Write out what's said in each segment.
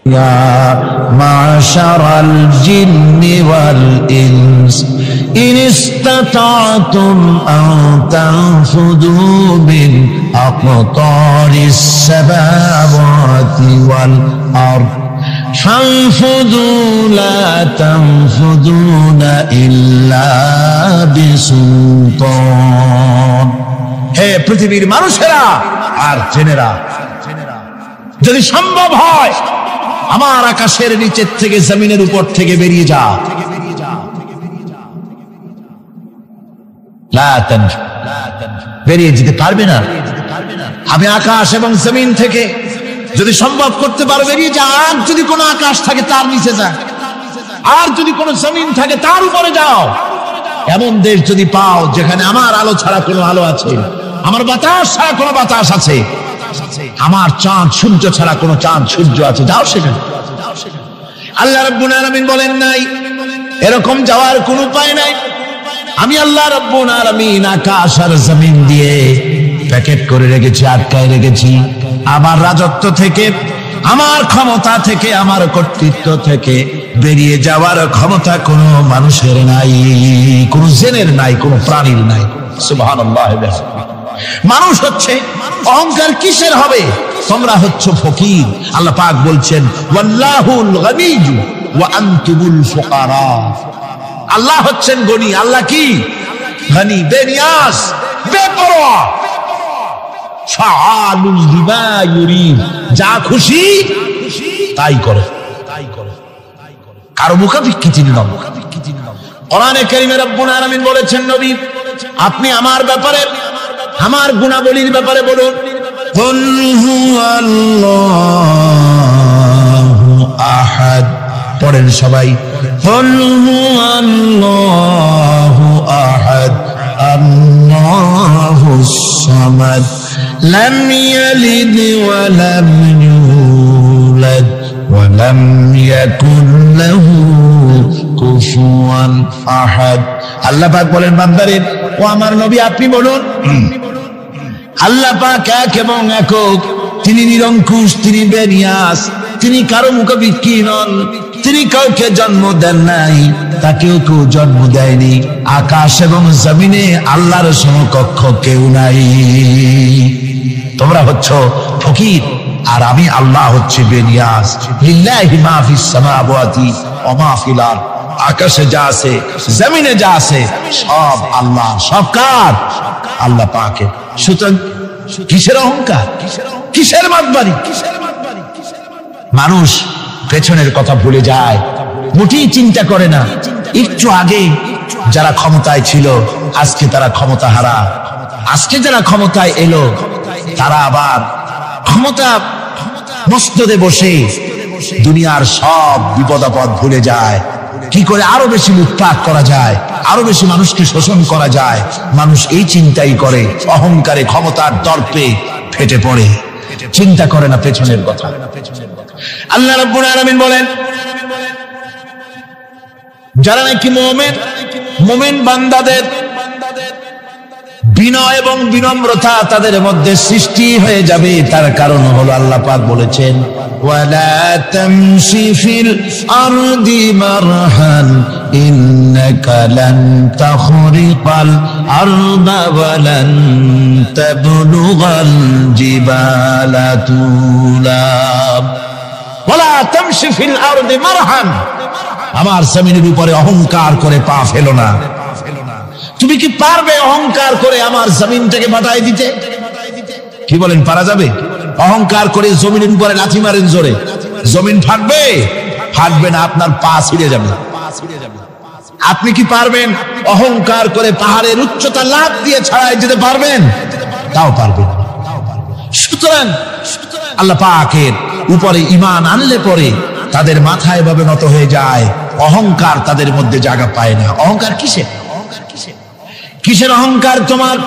يا معشر الجن والإنس إن استطعتم أن تنفذوا من أقطار السماوات والأرض فانفذوا لا تنفذون إلا بسلطان. হে পৃথিবীর মানুষেরা আর জেনেরা, যদি সম্ভব হয় আমার আকাশের নিচের থেকে জমিনের উপর থেকে বেরিয়ে যা, বেরিয়ে যেতে পারবে না। আমি আকাশ এবং জমিন থেকে যদি সম্ভব করতে পারো বেরিয়ে যা। আর যদি কোনো আকাশ থাকে তার নিচে যা, আর যদি কোনো জমিন থাকে তার উপরে যাও। এমন দেশ যদি পাও যেখানে আমার আলো ছাড়া কোনো আলো আছে, আমার বাতাস ছাড়া কোনো বাতাস আছে, আমার চাঁদ সূর্য ছাড়া কোনো চাঁদ সূর্য আছে, যাও সেখানে। আল্লাহ রাব্বুল আলামিন বলেন নাই এরকম যাওয়ার কোনো উপায় নাই। আমি আল্লাহ রাব্বুল আলামিন আকাশ আর জমিন দিয়ে প্যাকেট করে রেখেছি, আটকায় রেখেছি। আমার রাজত্ব থেকে, আমার ক্ষমতা থেকে, আমার কর্তৃত্ব থেকে বেরিয়ে যাওয়ার ক্ষমতা কোনো মানুষের নাই, কোনো জিনের নাই, কোনো প্রাণীর নাই। সুবহানাল্লাহ। মানুষ হচ্ছে অহংকার কিসের হবে? তোমরা হচ্ছে ফকির। আল্লাহ পাক বলছেন ওয়াল্লাহুল গনিয়্যু ওয়া আনতুমুল ফুকারা। আল্লাহ হচ্ছেন গনি। আল্লাহ কি? গনি, বেনিয়াজ, বেপরোয়া। ফাআলুল লিমা ইউরিদ, যা খুশি তাই করে, কারো মুখাপেক্ষী তিনি নন। কোরআনে কারীমে রব্বুল আলামিন বলেছেন নবী আপনি আমার ব্যাপারে, আমার গুণাবলীর ব্যাপারে বলুন। কুল হুয়াল্লাহু আহাদ, পড়েন সবাই। কুল হুয়াল্লাহু আহাদ আল্লাহুস সামাদ লাম ইয়ালিদ ওয়া লাম ইউলাদ ওয়া লাম ইয়াকুল লাহু কুফুয়ান আহাদ। আল্লাহ পাক বলেন বান্দারে, ও আমার নবী আপনি বলুন আল্লাহ পাক এক এবং একক, তিনি নিরঙ্কুশ, তিনি বেনিয়াস, তিনি কারো মুখাপেক্ষী নন, তিনি কাউকে জন্ম দেন নাই, তাকেও কেউ জন্ম দেয়নি। আকাশ এবং জমিনে আল্লাহর সমকক্ষ কেউ নাই। তোমরা হচ্ছ ফকির আর আমি আল্লাহ হচ্ছে বেনিয়াস। লিল্লাহি মা ফিস সামাওয়াতি ওয়া মা ফিল আরদ, আকাশে যা আছে জমিনে যা আছে সব আল্লাহ, সব কার? আল্লাহ পাকের। সুতরাং কিসের অহংকার, কিসের মাতবাড়ি? মানুষ পেছনের কথা ভুলে যায়, মোটেই চিন্তা করে না। একটু আগে যারা ক্ষমতায় ছিল আজকে তারা ক্ষমতা হারা, আজকে যারা ক্ষমতায় এলো তারা আবার ক্ষমতা মস্তদে বসে দুনিয়ার সব বিপদ আপদ ভুলে যায়। কি করে আরো বেশি লুটপাট করা যায়, আরো বেশি মানুষকে শোষণ করা যায়, মানুষ এই চিন্তাই করে। অহংকারে, ক্ষমতার দর্পে ফেটে পড়ে, চিন্তা করে না পেছনের কথা। আল্লাহ রাব্বুল আলামিন বলেন যারা নাকি মুমিন বান্দাদের বিনয় এবং বিনম্রতা তাদের মধ্যে সৃষ্টি হয়ে যাবে, তার কারণ হলো আল্লাহ পাক বলেছেন ওয়ালা তামশি ফিল আরদি মারহান ইন্নাকা লান তাখরিকাল আরদা ওয়া লান তাবলুগাল জিবালা তুলা। ওয়ালা তামশি ফিল আরদি মারহান, আমার জমিনের উপরে অহংকার করে পা ফেলো না। তুমি কি পারবে অহংকার করে আমার জমিনটাকে ফাটাই দিতে? কি বলেন, পারা যাবে? অহংকার করে জমিনের উপরে লাথি মারেন জোরে, জমিন ফাটবে? ফাটবে না, আপনার পা ছিঁড়ে যাবে। আপনি কি পারবেন অহংকার করে পাহাড়ের উচ্চতা লাফ দিয়ে ছাড়াই যেতে পারবেন? তাও পারবেন। সুতরাং আল্লাহ পাকের উপরে ঈমান আনলে পরে তাদের মাথা এভাবে নত হয়ে যায়, অহংকার তাদের মধ্যে জায়গা পায় না। অহংকার কিসের? কিসের অহংকার তোমার?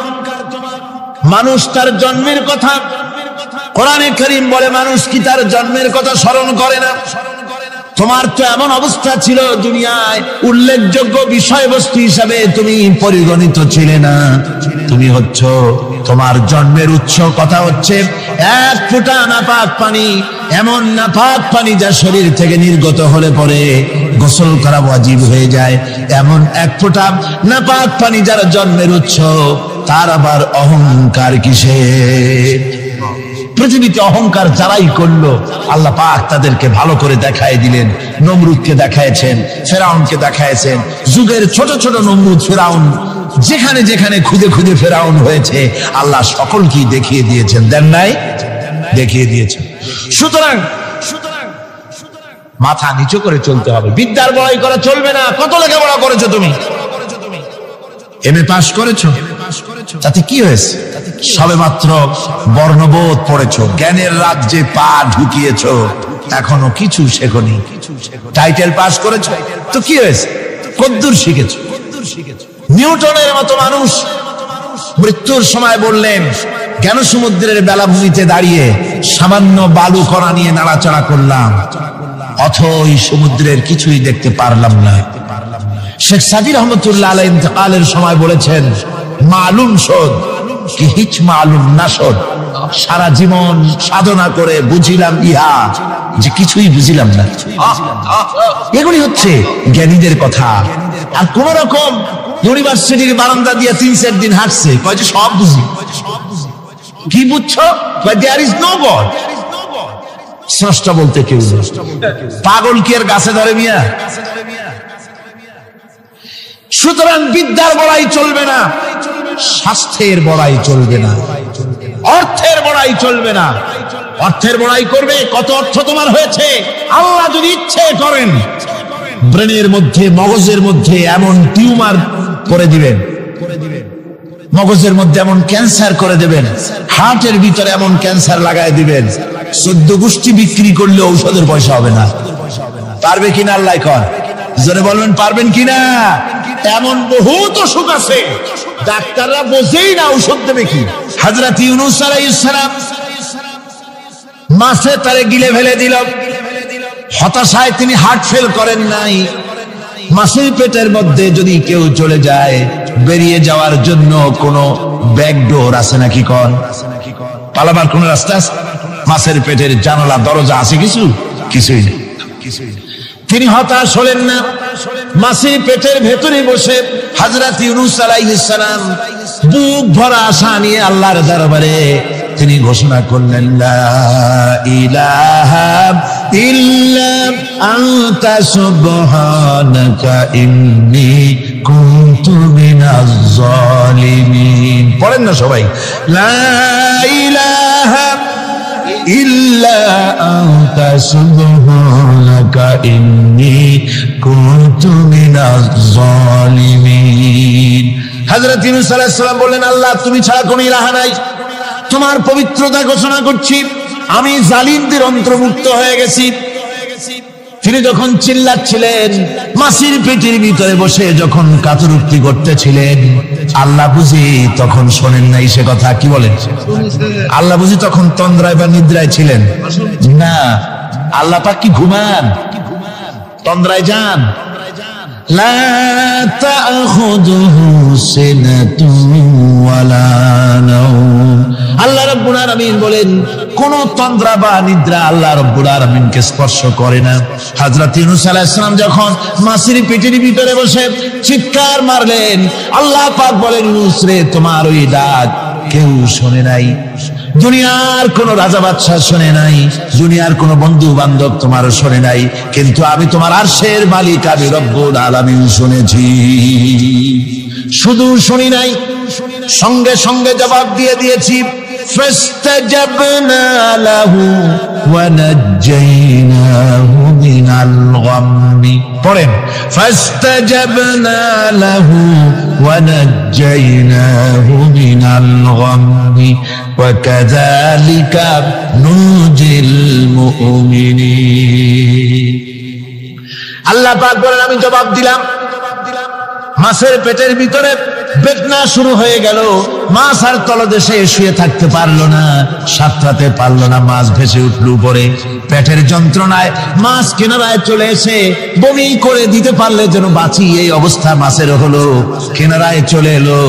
মানুষ তার জন্মের কথা, কোরআনে কারীম বলে মানুষ কি তার জন্মের কথা স্মরণ করে না? তোমার তো এমন অবস্থা ছিল, দুনিয়ায় উল্লেখযোগ্য বিষয়বস্তু হিসাবে তুমি পরিগণিত ছিলে না। তুমি হচ্ছ, তোমার জন্মের উৎস কথা হচ্ছে এক ফোঁটা নাপাক পানি, এমন নাপাক পানি যা শরীর থেকে নির্গত হলে পরে গোসল করা ওয়াজিব হয়ে যায়। এমন এক ফোঁটা নাপাক পানি যার জন্মের উৎস, তার আবার অহংকার কিসের? পৃথিবীতে অহংকার যারাই করলো আল্লাহ পাক তাদেরকে ভালো করে দেখায় দিলেন। নমরুদকে দেখায়ছেন, ফেরাউনকে দেখায়ছেন, যুগের ছোট ছোট নমরুদ ফেরাউন যেখানে যেখানে খুদে খুদে ফেরাউন হয়েছে আল্লাহ সকলকেই দেখিয়ে দিয়েছেন, দেন নাই? দেখিয়ে দিয়েছেন। সুতরাং মাথা নিচু করে চলতে হবে, বিদ্যার বড়াই করা চলবে না। কত লেখাপড়া করেছো তুমি? এমএ পাস করেছো, তাতে কি হয়েছে? সবে মাত্র বর্ণবোধ পড়েছো, জ্ঞানের রাজ্যে পা ঢুকিয়েছো, এখনো কিছু শেখনি। টাইটেল পাস করেছো, তো কি হয়েছে? কদ্দুর শিখেছো? নিউটনের মতো মানুষ মৃত্যুর সময় বললেন, জ্ঞান সমুদ্রের বেলাভূমিতে দাঁড়িয়ে সামান্য বালু কণা নিয়ে নাড়াচাড়া করলাম, অথই সমুদ্রের কিছুই দেখতে পারলাম না। শেখ সাদি রহমতুল্লাহ আলাইহি ইন্তেকালের সময় বলেছেন, মালুম শোধ কি হিচ মালুম না শোধ। সারা জীবন সাধনা করে বুঝিলাম ইহা, যে কিছুই বুঝিলাম না। এগুলি হচ্ছে জ্ঞানীদের কথা। আর কোন রকম ইউনিভার্সিটির বারান্দা দিয়ে 3-4 দিন হাঁটছে, কয় যে সব বুঝি। কি বুঝছো? There is no God. স্রষ্টা বলতে কেউ নেই। পাগল কি আর গাছে ধরে মিয়া? সুতরাং বিদ্যার বড়াই চলবে না, স্বাস্থ্যের বড়াই চলবে না, অর্থের বড়াই চলবে না। অর্থের বড়াই করবে, কত অর্থ তোমার হয়েছে? আল্লাহ যদি ইচ্ছে করেন ব্রেনের মধ্যে, মগজের মধ্যে এমন টিউমার করে দিবেন, মগজের মধ্যে এমন ক্যান্সার করে দেবেন, হার্টের ভিতরে এমন ক্যান্সার লাগায় দিবেন, 14 গোষ্ঠী বিক্রি করলে ঔষধের পয়সা হবে না। পারবে কিনা আল্লাহ কর, জোরে বলবেন পারবেন কিনা? এমন বহুত অসুখ আছে ডাক্তাররা বোঝেই না ঔষধ দেবে কি। হযরত ইউনূস আলাইহিস সালাম মাছে তারে গিলে ফেলে দিল, হতাশায় তিনি হার্ট ফেল করেন নাই। মাছের পেটের মধ্যে যদি কেউ চলে যায়, বেরিয়ে যাওয়ার জন্য কোন ব্যাকডোর আছে নাকি? কোন পালাবার কোন রাস্তা আছে? মাছের পেটের জানালা দরজা আছে কিছু? কিছুই নেই। তিনি হতাশ হলেন না, মাছের পেটের ভেতরে বসে হযরত ইউনূস আলাইহিস সালাম বুক ভরা আশা নিয়ে আল্লাহর দরবারে তিনি ঘোষণা করলেন, লা ইলাহা ইল্লা আনতা সুবহানাকা ইন্নী কুনতু মিনাজ জালিমিন। পড়েন না সবাই, লা ইলাহা ইল্লা আনতা সুবহানাকা ইন্নী কুনতু মিনাজ জালিমিন। হযরত ইউনূস আলাইহিস সালাম বললেন, আল্লাহ তুমি ছাড়া কোনো ইলাহ নাই, তোমার পবিত্রতা ঘোষণা করছি, আমি জালিমদের অন্তর্ভুক্ত হয়ে গেছি। তিনি যখন চিল্লাচ্ছিলেন, মাছির পেটের ভিতরে বসে যখন কাতরুক্তি করতেছিলেন, আল্লাহ বুঝি তখন শোনেন নাই সে কথা? কি বলেন? আল্লাহ বুঝি তখন তন্দ্রায় বা নিদ্রায় ছিলেন না? আল্লাহ পাক কি ঘুমান? তন্দ্রায় যান? লা তাখুযুহু সিনাতুন ওয়ালা নাওম। আল্লাহ রাব্বুল আলামিন বলেন, কোন তন্দ্রা বা নিদ্রা আল্লাহ রাব্বুল আলামিনকে স্পর্শ করে না। হযরত ইউনূস আলাইহিস সালাম যখন মাছের পেটের ভিতরে বসে চিৎকার মারলেন, আল্লাহ পাক বলেন, ইউনূস রে, তোমার ওই ডাক কেউ শোনে নাই, দুনিয়ার কোন রাজা বাদশাহ শোনে নাই, দুনিয়ার কোন বন্ধু বান্ধব তোমারও শোনে নাই, কিন্তু আমি তোমার আরশের মালিক আমি রব্বুল আলামিন শুনেছি। শুধু শুনি নাই, সঙ্গে সঙ্গে জবাব দিয়ে দিয়েছি। ফাস্তাজাবনা লাহু ওয়া নাজ্জাইনাহু মিনাল গাম্মি। পড়েন, ফাস্তাজাবনা লাহু ওয়া নাজ্জাইনাহু মিনাল গাম্মি ওয়া কাযালিকা নুজিল মুমিনিন। আল্লাহ পাক বলেন, আমি জবাব দিলাম। মাছের পেটের ভিতরে বেদনা শুরু হয়ে গেল, মাছ আর তলদেশে শুয়ে থাকতে পারলো না, সাঁতরাতে পারলো না, মাছ ভেসে উঠলো উপরে। পেটের যন্ত্রণায় মাছ কিনারায় চলে এসে বমি করে দিতে পারলে যেন বাঁচি, এই অবস্থা মাছের হলো। কিনারায় চলে এলো,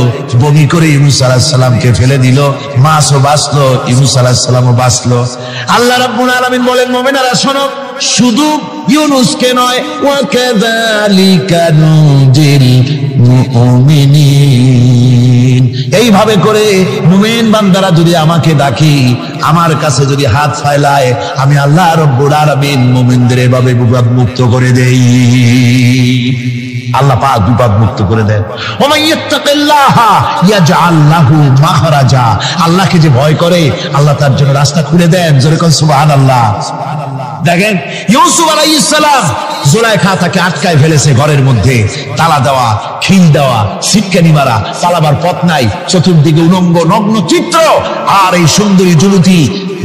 বমি করে ইউনূস আলাইহিস সালামকে ফেলে দিল, মাছও বাঁচলো, ইউনূস আলাইহিস সালামও বাঁচলো। আল্লাহ রাব্বুল আলামিন বলেন, মুমিনেরা শোনো, শুধু ইউনূসকে নয়, ওয়া কাযালিকা নুজিল মুমিনিন, এইভাবে করে মুমিন বান্দারা যদি আমাকে ডাকি, আমার কাছে যদি হাত ফালায়, আমি আল্লাহ রাব্বুল আলামিন মুমিনদের এভাবে বিপদ মুক্ত করে দেই। আল্লাহ পাক বিপদ মুক্ত করে দেন। ওয়া মান ইয়াত্তাকিল্লাহা ইয়াজআল লাহু মাখরাজা, আল্লাহকে যে ভয় করে আল্লাহ তার জন্য রাস্তা খুলে দেন। জোরে কোন সুবহানাল্লাহ। দেখেন ইউসুফ আলাইহিস সালাম, জুলাইখা তাকে আটকায় ফেলেছে ঘরের মধ্যে, তালা দেওয়া, খিল দেওয়া, সিটকানি মারা, পালাবার পথ নাই, চতুর্দিকে উলঙ্গ নগ্ন চিত্র। আর এই সুন্দরী যুবতী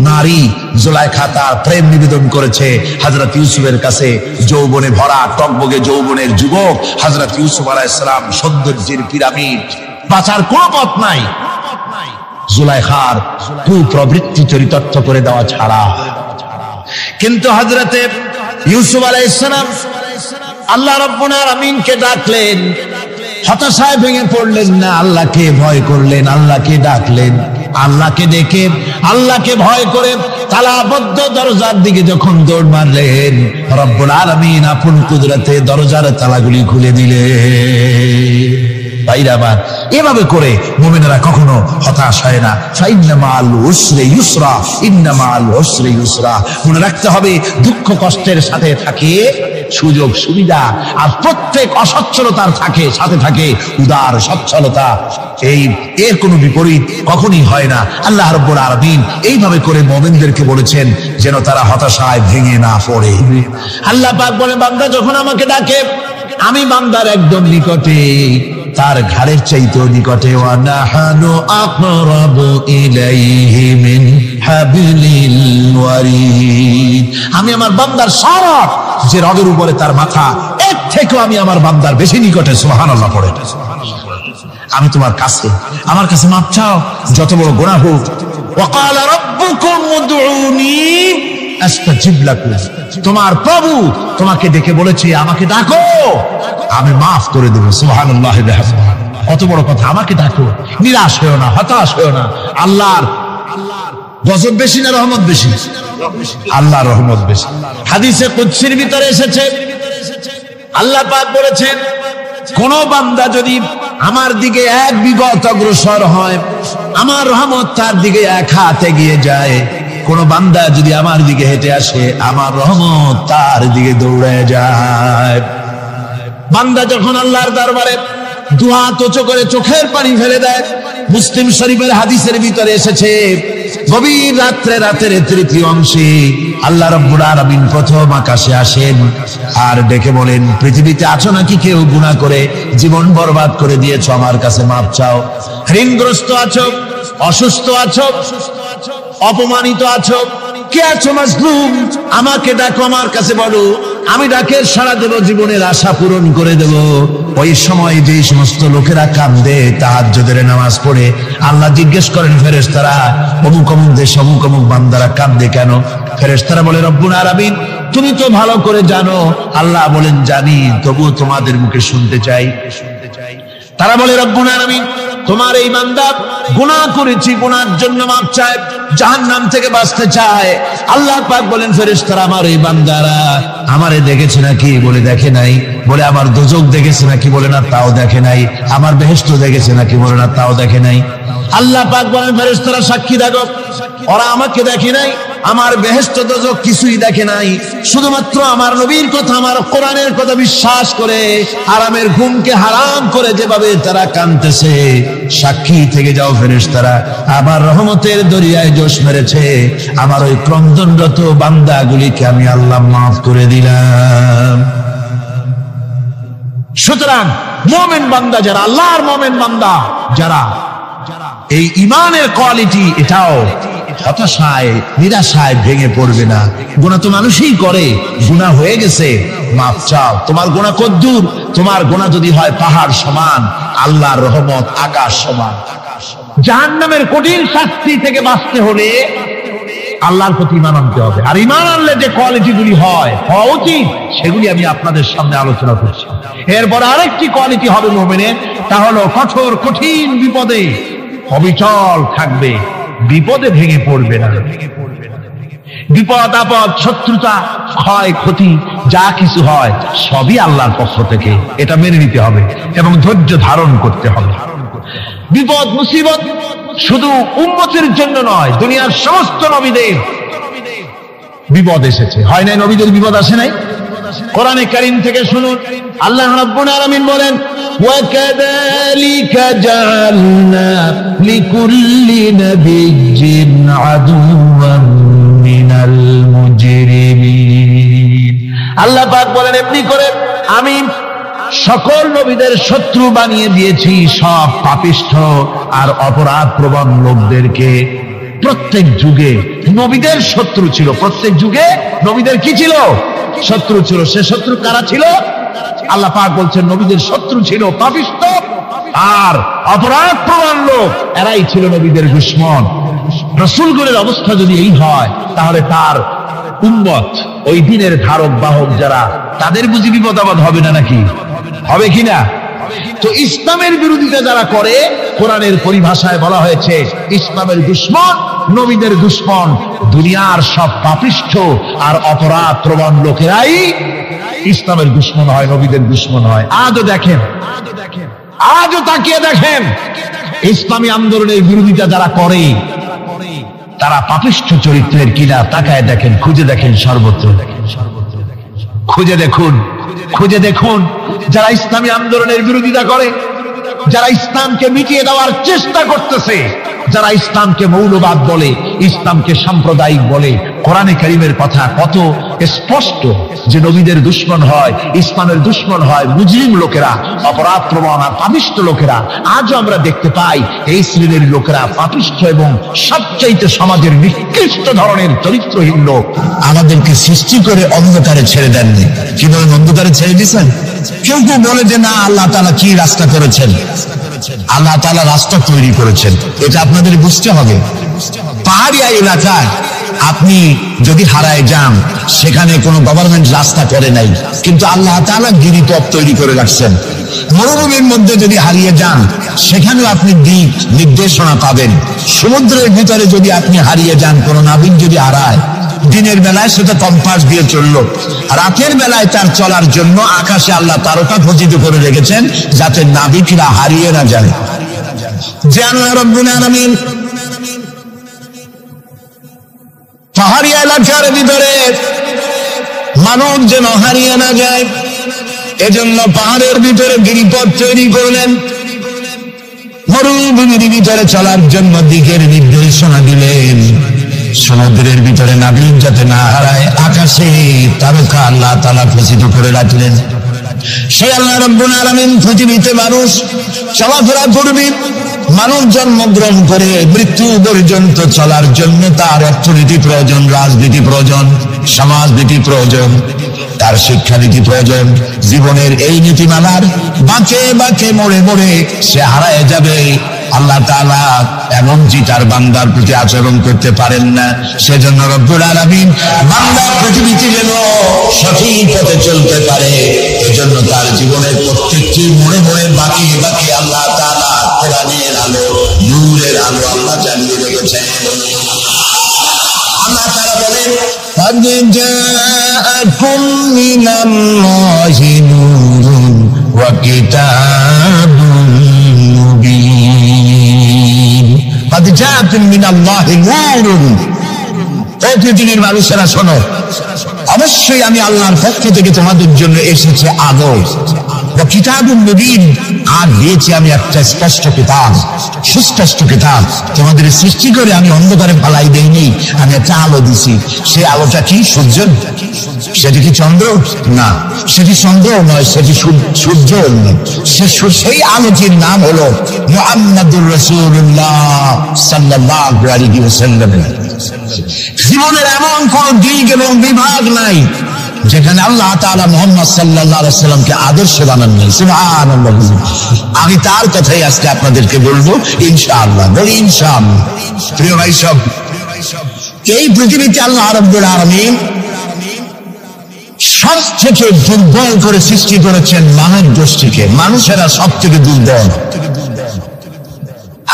নারী জুলাইখা তার প্রেম নিবেদন করেছে হযরত ইউসুফের কাছে। যৌবনে ভরা টকবগে যৌবনের যুবক হযরত ইউসুফ আলাইহিস সালাম, সৌন্দর্যের পিরামিড, বাঁচার কোনো পথ নাই জুলাইখার কুপ্রবৃত্তি চরিতার্থ করে দেওয়া ছাড়া। কিন্তু হযরতে ইউসুফ আলাইহিস সালাম আল্লাহ রাব্বুল আলামিনকে ডাকলেন, হতাশায় ভেঙে পড়লেন না, আল্লাহকে ভয় করলেন, আল্লাহকে ডাকলেন। আল্লাহকে ডেকে, আল্লাহকে ভয় করে তালাবদ্ধ দরজার দিকে যখন দৌড় মারলেন, রব্বুল আলামিন আপন কুদরতে দরজার তালাগুলি খুলে দিলেন। ভাইরা আমার, এভাবে করে মুমিনেরা কখনো হতাশ হয় না। ফাইন্না মাআল উসরি ইউসরা, ইন্না মাআল উসরি ইউসরা। মনে রাখতে হবে, দুঃখ কষ্টের সাথে থাকে সুযোগ সুবিধা, আর প্রত্যেক অসচ্ছলতার সাথে থাকে উদার সচ্ছলতা। এর কোনো বিপরীত কখনই হয় না। আল্লাহ রাব্বুল আলামিন এইভাবে করে মুমিনদেরকে বলেছেন যেন তারা হতাশায় ভেঙে না পড়ে। আল্লাহ পাক বলে, বান্দা যখন আমাকে ডাকে, আমি বান্দার একদম নিকটে, তার ঘাড়ের চাইতেও নিকটে। ওয়া নাহানু আকরাবু ইলাইহি মিন হাবলিল ওয়ারিদ, আমি আমার বান্দার সারা যে রগের উপরে তার মাথা, এর থেকেও আমি আমার বান্দার বেশি নিকটে। সুবহানাল্লাহ পড়ে। আমি তোমার কাছে, আমার কাছে মাপ চাও, যত বড় গুনাহ হোক। ওয়া ক্বালা রাব্বুকুম উদউনি আস্তাজিব লাকুম, তোমার প্রভু তোমাকে ডেকে বলেছে আমাকে ডাকো, আমি মাফ করে দেব। সুবহানাল্লাহ। কত বড় কথা, আমাকে ডাকো, নিরাশ হয়েও না, হতাশ হয়েও না। আল্লাহর গজব বেশি না রহমত বেশি? আল্লাহর রহমত বেশি। হাদিসে কুদসির ভিতরে এসেছে, আল্লাহ পাক বলেছেন, কোন বান্দা যদি আমার দিকে এক বিগত অগ্রসর হয়, আমার রহমত তার দিকে এক হাত এগিয়ে যায়। কোন বান্দা যদি আমার দিকে হেঁটে আসে, আমার রহমত তার দিকে দৌড়ে যায়। বান্দা যখন আল্লাহর দরবারে দুহাত উঁচু করে চোখের পানি ফেলে দেয়, মুসলিম শরীফের হাদিসের ভিতরে এসেছে, গভীর রাত্রে, রাতের তৃতীয় অংশে আল্লাহ রাব্বুল আলামিন প্রথম আকাশে আসেন আর ডেকে বলেন, পৃথিবীতে আছো নাকি কেউ গুনাহ করে জীবন বরবাদ করে দিয়েছো, আমার কাছে মাপ চাও। ঋণগ্রস্ত আছো, অসুস্থ আছো, অপমানিত আছো, কে আছো মাজলুম, আমাকে ডাকো, আমার কাছে বলো, আমি ডাকের সাড়া দেব, জীবনের আশা পূরণ করে দেব। ওই সময় যে সমস্ত লোকেরা কাঁদে তাহাজ্জুদের নামাজ পড়ে, আল্লাহ জিজ্ঞেস করেন ফেরেশতারা, অমুক অমুক দেশ অমুক অমুক বান্দারা কাঁদে কেন? ফেরেশতারা বলে, রব্বুল আলামিন তুমি তো ভালো করে জানো। আল্লাহ বলেন, জানি, তবুও তোমাদের মুখে শুনতে চাই। তারা বলে, রব্বুল আলামিন তোমার এই বান্দা গুনাহ করেছি, গুনার জন্য মাপ চায়, জাহান্নাম থেকে বাঁচতে চায়। আল্লাহ পাক বলেন, ফেরেশতারা আমার এই বান্দারা আমারে দেখেছে নাকি? বলে দেখে নাই। বলে আমার দোজখ দেখেছে নাকি? বলে না, তাও দেখে নাই। আমার বেহেশত দেখেছে নাকি? বলে না, তাও দেখে নাই। আল্লাহ পাক বলেন, ফেরেশতারা সাক্ষী থাকো, ওরা আমাকে দেখে নাই, আমার বেহেশত দোজখ কিছুই দেখে নাই, শুধুমাত্র আমার নবীর কথা, আমার কোরআনের কথা বিশ্বাস করে আরামের ঘুমকে হারাম করে যেভাবে তারা কাঁদতেছে, সাক্ষী থেকে যাও ফেরেশতারা, আমার রহমতের দরিয়ায় জোশ মেরেছে, আমার ওই ক্রন্দনরত বান্দাগুলিকে আমি আল্লাহ মাফ করে দিলাম। সুতরাং মুমিন বান্দা যারা, আল্লাহর মুমিন বান্দা যারা, এই ইমানের কোয়ালিটি, এটাও হতাশায় নিরাশায় ভেঙে পড়বে না। গুনাহ তো মানুষই করে, গুনাহ হয়ে গেছে, মাফ চাও। তোমার গুনাহ কদ্দুর? তোমার গুনাহ যদি হয় পাহাড় সমান, আল্লাহর রহমত আকাশ সমান। জাহান্নামের কঠিন শাস্তি থেকে বাঁচতে হলে আল্লাহর প্রতি ঈমান আনতে হবে। আর ঈমান আনলে যে কোয়ালিটিগুলি হওয়া উচিত, সেগুলি আমি আপনাদের সামনে আলোচনা করছি। এরপর আরেকটি কোয়ালিটি হবে মুমিনের, তা হলো কঠোর কঠিন বিপদে অবিচল থাকবে, বিপদে ভেঙে পড়বে না। বিপদ আপদ, শত্রুতা, ক্ষয় ক্ষতি যা কিছু হয় সবই আল্লাহর পক্ষ থেকে, এটা মেনে নিতে হবে এবং ধৈর্য ধারণ করতে হবে। বিপদ মুসিবত শুধু উম্মতের জন্য নয়, দুনিয়ার সমস্ত নবীদের বিপদ এসেছে, হয় নাই? নবীদের বিপদ আসে নাই? কোরআনে কারীম থেকে শুনুন, আল্লাহ রাব্বুল আলামিন বলেন, وَكَذَلِكَ جَعَلْنَا لِكُلِّ نَبِيٍّ عَدُوًّا مِنَ الْمُجْرِمِينَ। আল্লাহ পাক বলেন, এমনি করে আমি সকল নবীদের শত্রু বানিয়ে দিয়েছি সব পাপিষ্ঠ আর অপরাধ প্রবণ লোকদেরকে। প্রত্যেক যুগে নবীদের শত্রু ছিল, প্রত্যেক যুগে নবীদের কি ছিল? শত্রু ছিল। সে শত্রু কারা ছিল? আল্লাহ পাক বলছেন নবীদের শত্রু ছিল পাপিষ্ঠ আর অপরাধ প্রবণ লোক, এরাই ছিল নবীদের দুশমন। রাসূলগণের অবস্থা যদি এই হয়, তাহলে তার উম্মত, ওই দিনের ধারক বাহক যারা, তাদের বুঝি বিপদ আপদ হবে না? নাকি হবে কিনা? তো ইসলামের বিরোধিতা যারা করে, কোরআনের পরিভাষায় বলা হয়েছে ইসলামের দুশমন, নবীদের দুশমন। দুনিয়ার সব পাপিষ্ঠ আর অপরাধ প্রবণ লোকেরাই ইসলামের দুশমন হয়, নবীদের দুশমন হয়। আজও দেখেন, আজও তাকিয়ে দেখেন, ইসলামী আন্দোলনের বিরোধিতা যারা করে তারা পাপিষ্ঠ চরিত্রের কিনা তাকায় দেখেন, খুঁজে দেখেন, সর্বত্র খুঁজে দেখুন, খুঁজে দেখুন। যারা ইসলামী আন্দোলনের বিরোধিতা করে, যারা ইসলামকে মিটিয়ে দেওয়ার চেষ্টা করতেছে, যারা ইসলামকে মৌলবাদ বলে, ইসলামকে সাম্প্রদায়িক বলে, কোরআনে কারীমের কথা কত স্পষ্ট যে নবীদের দুশমন হয়, ইসলামের দুশমন হয় মুজরিম লোকেরা, অপরাধ প্রবণ আর পাপিষ্ঠ লোকেরা। আজও আমরা দেখতে পাই এই শ্রেণীর লোকেরা পাপিষ্ঠ এবং সবচাইতে সমাজের নিকৃষ্ট ধরনের চরিত্রহীন লোক। আমাদেরকে সৃষ্টি করে অন্ধকারে ছেড়ে দেননি। কি বলেন? অন্ধকারে ছেড়ে দিয়েছেন। কেউ কেউ বলে যে না, আল্লাহ তাআলা কি রাস্তা করেছেন? আল্লাহ তাআলা রাস্তা তৈরি করেছেন, এটা আপনাদের বুঝতে হবে। পাহাড়ি এলাকায় আপনি যদি হারায় যান, সেখানে কোনো গভর্নমেন্ট রাস্তা করে নাই, কিন্তু আল্লাহ তাআলা গিরিপথ তৈরি করে রাখছেন। মরুভূমির মধ্যে যদি হারিয়ে যান, সেখানেও আপনি দিক নির্দেশনা পাবেন। সমুদ্রের ভিতরে যদি আপনি হারিয়ে যান, কোনো নাবিক যদি হারায়, দিনের বেলায় সেটা কম্পাস দিয়ে চললো, রাতের বেলায় তার চলার জন্য আকাশে আল্লাহ তারকা খচিত করে রেখেছেন, যাতে নাবিকরা হারিয়ে না যায়। যেন রব্বুল আলামিন পাহাড়ি এলাকার ভিতরে মানুষ যেন হারিয়ে না যায়, এজন্য পাহাড়ের ভিতরে গিরিপথ তৈরি করলেন। মরুভূমির ভিতরে চলার জন্য দিকের নির্দেশনা দিলেন। সমুদ্রের ভিতরে নাবিক যাতে না হারায়, আকাশে তারকা আল্লাহ তাআলা খচিত করে রাখলেন। সেই আল্লাহ রাব্বুল আলামিন পৃথিবীতে মানুষ চলাফেরা করবে, মানুষ জন্মগ্রহণ করে মৃত্যু পর্যন্ত চলার জন্য তার অর্থনীতি প্রয়োজন, রাজনীতি প্রয়োজন, সমাজনীতি প্রয়োজন, তার শিক্ষানীতি প্রয়োজন। জীবনের এই নীতিমালার বাঁকে বাঁকে মোড়ে মোড়ে সে হারায় যাবে। আল্লাহ তাআলা এমনকি তার বান্দার প্রতি আচরণ করতে পারেন না। সেজন্য রব্বুল আলামিন বান্দা পৃথিবীতে যেন সঠিক পথে চলতে পারে, এজন্য তার জীবনের প্রত্যেকটি মোড়ে মোড়ে বাঁকে বাঁকে আল্লাহ তাআলা কোরআনের আলো, নূরের আলো আল্লাহ জ্বালিয়ে রেখেছেন। আল্লাহ তাআলা বলেন, قد جاءكم من الله نور وكتاب مبين। قد جاءكم من الله نور। ও পৃথিবীর মানুষেরা শোনো, অবশ্যই আমি আল্লাহর পক্ষ থেকে তোমাদের জন্য এসেছে আলো কিতাবুন মুবিন, আর দিয়েছি আমি একটা স্পষ্ট কিতাব, সুস্পষ্ট কিতাব। তোমাদের সৃষ্টি করে আমি অন্ধকারে ফালাই দেইনি, আমি একটা আলো দিছি। সেই আলোটা কি? সূর্য? সেটি কি চন্দ্র? না, সেটি চন্দ্র নয়, সেটি সূর্য নয়। সেই আলোটির নাম হলো মুহাম্মাদুর রাসূলুল্লাহ সাল্লাল্লাহু আলাইহি ওয়াসাল্লাম। জীবনের এমন কোন দিক এবং বিভাগ নাই যেখানে আল্লাহ তাআলা মুহাম্মদ সাল্লাল্লাহু আলাইহি ওয়াসাল্লামকে আদর্শ বানাননি। সুবহানাল্লাহ। আমি তার কথাই আজকে আপনাদেরকে বলবো ইনশাআল্লাহ। বলি ইনশাআল্লাহ। প্রিয় ভাই সব, এই পৃথিবীতে আল্লাহ রাব্বুল আলামিন সব থেকে দুর্বল করে সৃষ্টি করেছেন মানব গোষ্ঠীকে। মানুষেরা সব থেকে দুর্বল।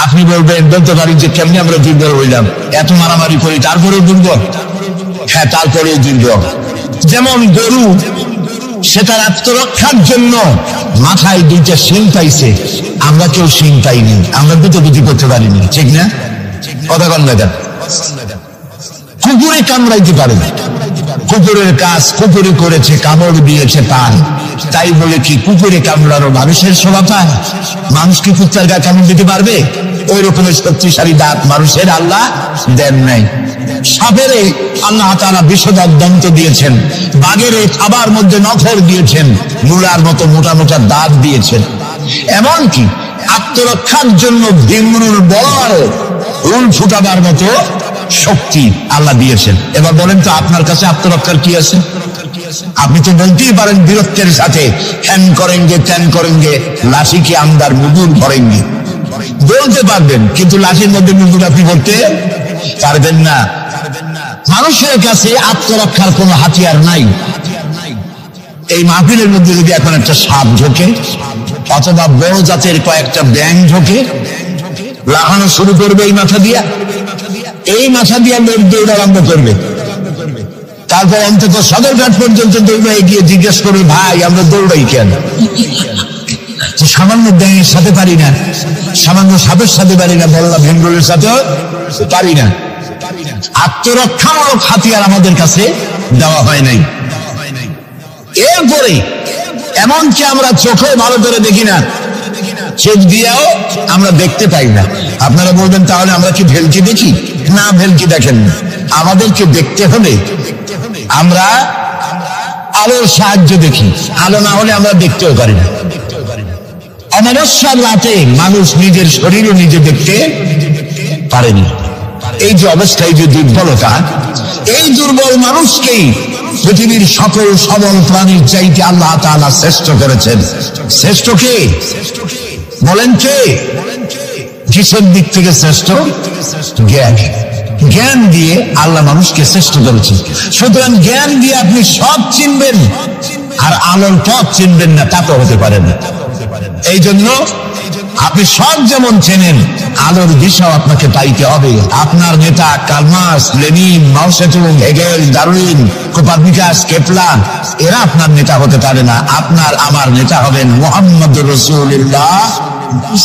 আপনি বলবেন, বলতে পারি যে কেমনি আমরা দুর্বল হইলাম, এত মারামারি করি তারপরেও দুর্বল? হ্যাঁ, তারপরেও দুর্বল। যেমন গরু, সে তার আত্মরক্ষার জন্য মাথায় দুইটা শিং পাইছে, আমরা কেউ শিং পাইনি, আমরা দুটি করতে পারিনি, ঠিক না? কথা বল না। কুকুরে কামড়াইতে পারে না, কুকুরের কাজ কুকুরে করেছে, কামড় দিয়েছে তার। তাই বলে কি কুকুরে কামড়ানো মানুষের শোভা পায়? মানুষ কি কুত্তার গায়ে কামড় দিতে পারবে? ওই রকমের শক্তিশালী দাঁত মানুষের আল্লাহ দেন নাই। সাপের আল্লাহ তাআলা বিষধর দন্ত দিয়েছেন, বাঘের খাবার মধ্যে নখর দিয়েছেন, মূলার মতো মোটা মোটা দাঁত দিয়েছেন। এমনকি আত্মরক্ষার জন্য ভিমরুল বড় রুল ফুটাবার মতো শক্তি আল্লাহ দিয়েছেন। এবার বলেন তো, আপনার কাছে আত্মরক্ষার কি আছে? আপনি তো বলতেই পারেন বীরত্বের সাথে, হ্যান করেঙ্গে ত্যান করেঙ্গে, লাঠি কে আন্দার মুদুর ভরেঙ্গে, বলতে পারবেন, কিন্তু লাঠির মধ্যে মুদুর আপনি বলতে পারবেন না। মানুষের কাছে আত্মরক্ষার কোনো হাতিয়ার নাই। এই মাহফিলের মধ্যে যদি এখন একটা সাপ ঢোকে অথবা বড় জাতের কয়েকটা ব্যাঙ ঢোকে, লাগানো শুরু করবে এই মাথা দিয়া, এই মাথা দিয়া লোক দৌড় আরম্ভ করবে। তারপর অন্তত সদরঘাট পর্যন্ত দৌড়ে গিয়ে জিজ্ঞেস করবে, ভাই আমরা দৌড়াই কেন? সামান্য ব্যাঙের সাথে পারি না, সামান্য সাপের সাথে পারি না, বললা ভেঙ্গলের সাথেও পারি না। আত্মরক্ষামূলক হাতিয়ার আমাদের কাছে দেওয়া হয় নাই। এরপরে এমনকি আমরা চোখে ভালো করে দেখি না, চোখ দিয়েও আমরা দেখতে পাই না। আপনারা বলবেন, তাহলে আমরা কি ভেলকি দেখি? না, ভেলকি দেখেন না। আমাদেরকে দেখতে হলে আমরা আলোর সাহায্য দেখি, আলো না হলে আমরা দেখতেও পারি না। অমাবস্যার রাতে মানুষ নিজের শরীরও নিজে দেখতে পারেনি। এই যে অবস্থা, এই যে দুর্বলতা, এই দুর্বল মানুষকেই পৃথিবীর সকল সবল প্রাণীর চাইতে আল্লাহ তাআলা শ্রেষ্ঠ করেছেন। শ্রেষ্ঠ কে? বলেন কে? কিসের দিক থেকে শ্রেষ্ঠ? জ্ঞান। জ্ঞান দিয়ে আল্লাহ মানুষকে শ্রেষ্ঠ করেছেন। সুতরাং জ্ঞান দিয়ে আপনি সব চিনবেন, আর আলোর পথ চিনবেন না, তা তো হতে পারে না। এই জন্য আপনি সব যেমন চেনেন, আলোর দিশাও আপনাকে পাইতে হবে। আপনার নেতা Karl Marx, Lenin, Mao Tsetung, Hegel, Darwin, Copernicus, Kepler, এরা আপনার নেতা হতে পারে না। আপনার আমার নেতা হবেন মুহাম্মদুর রাসূলুল্লাহ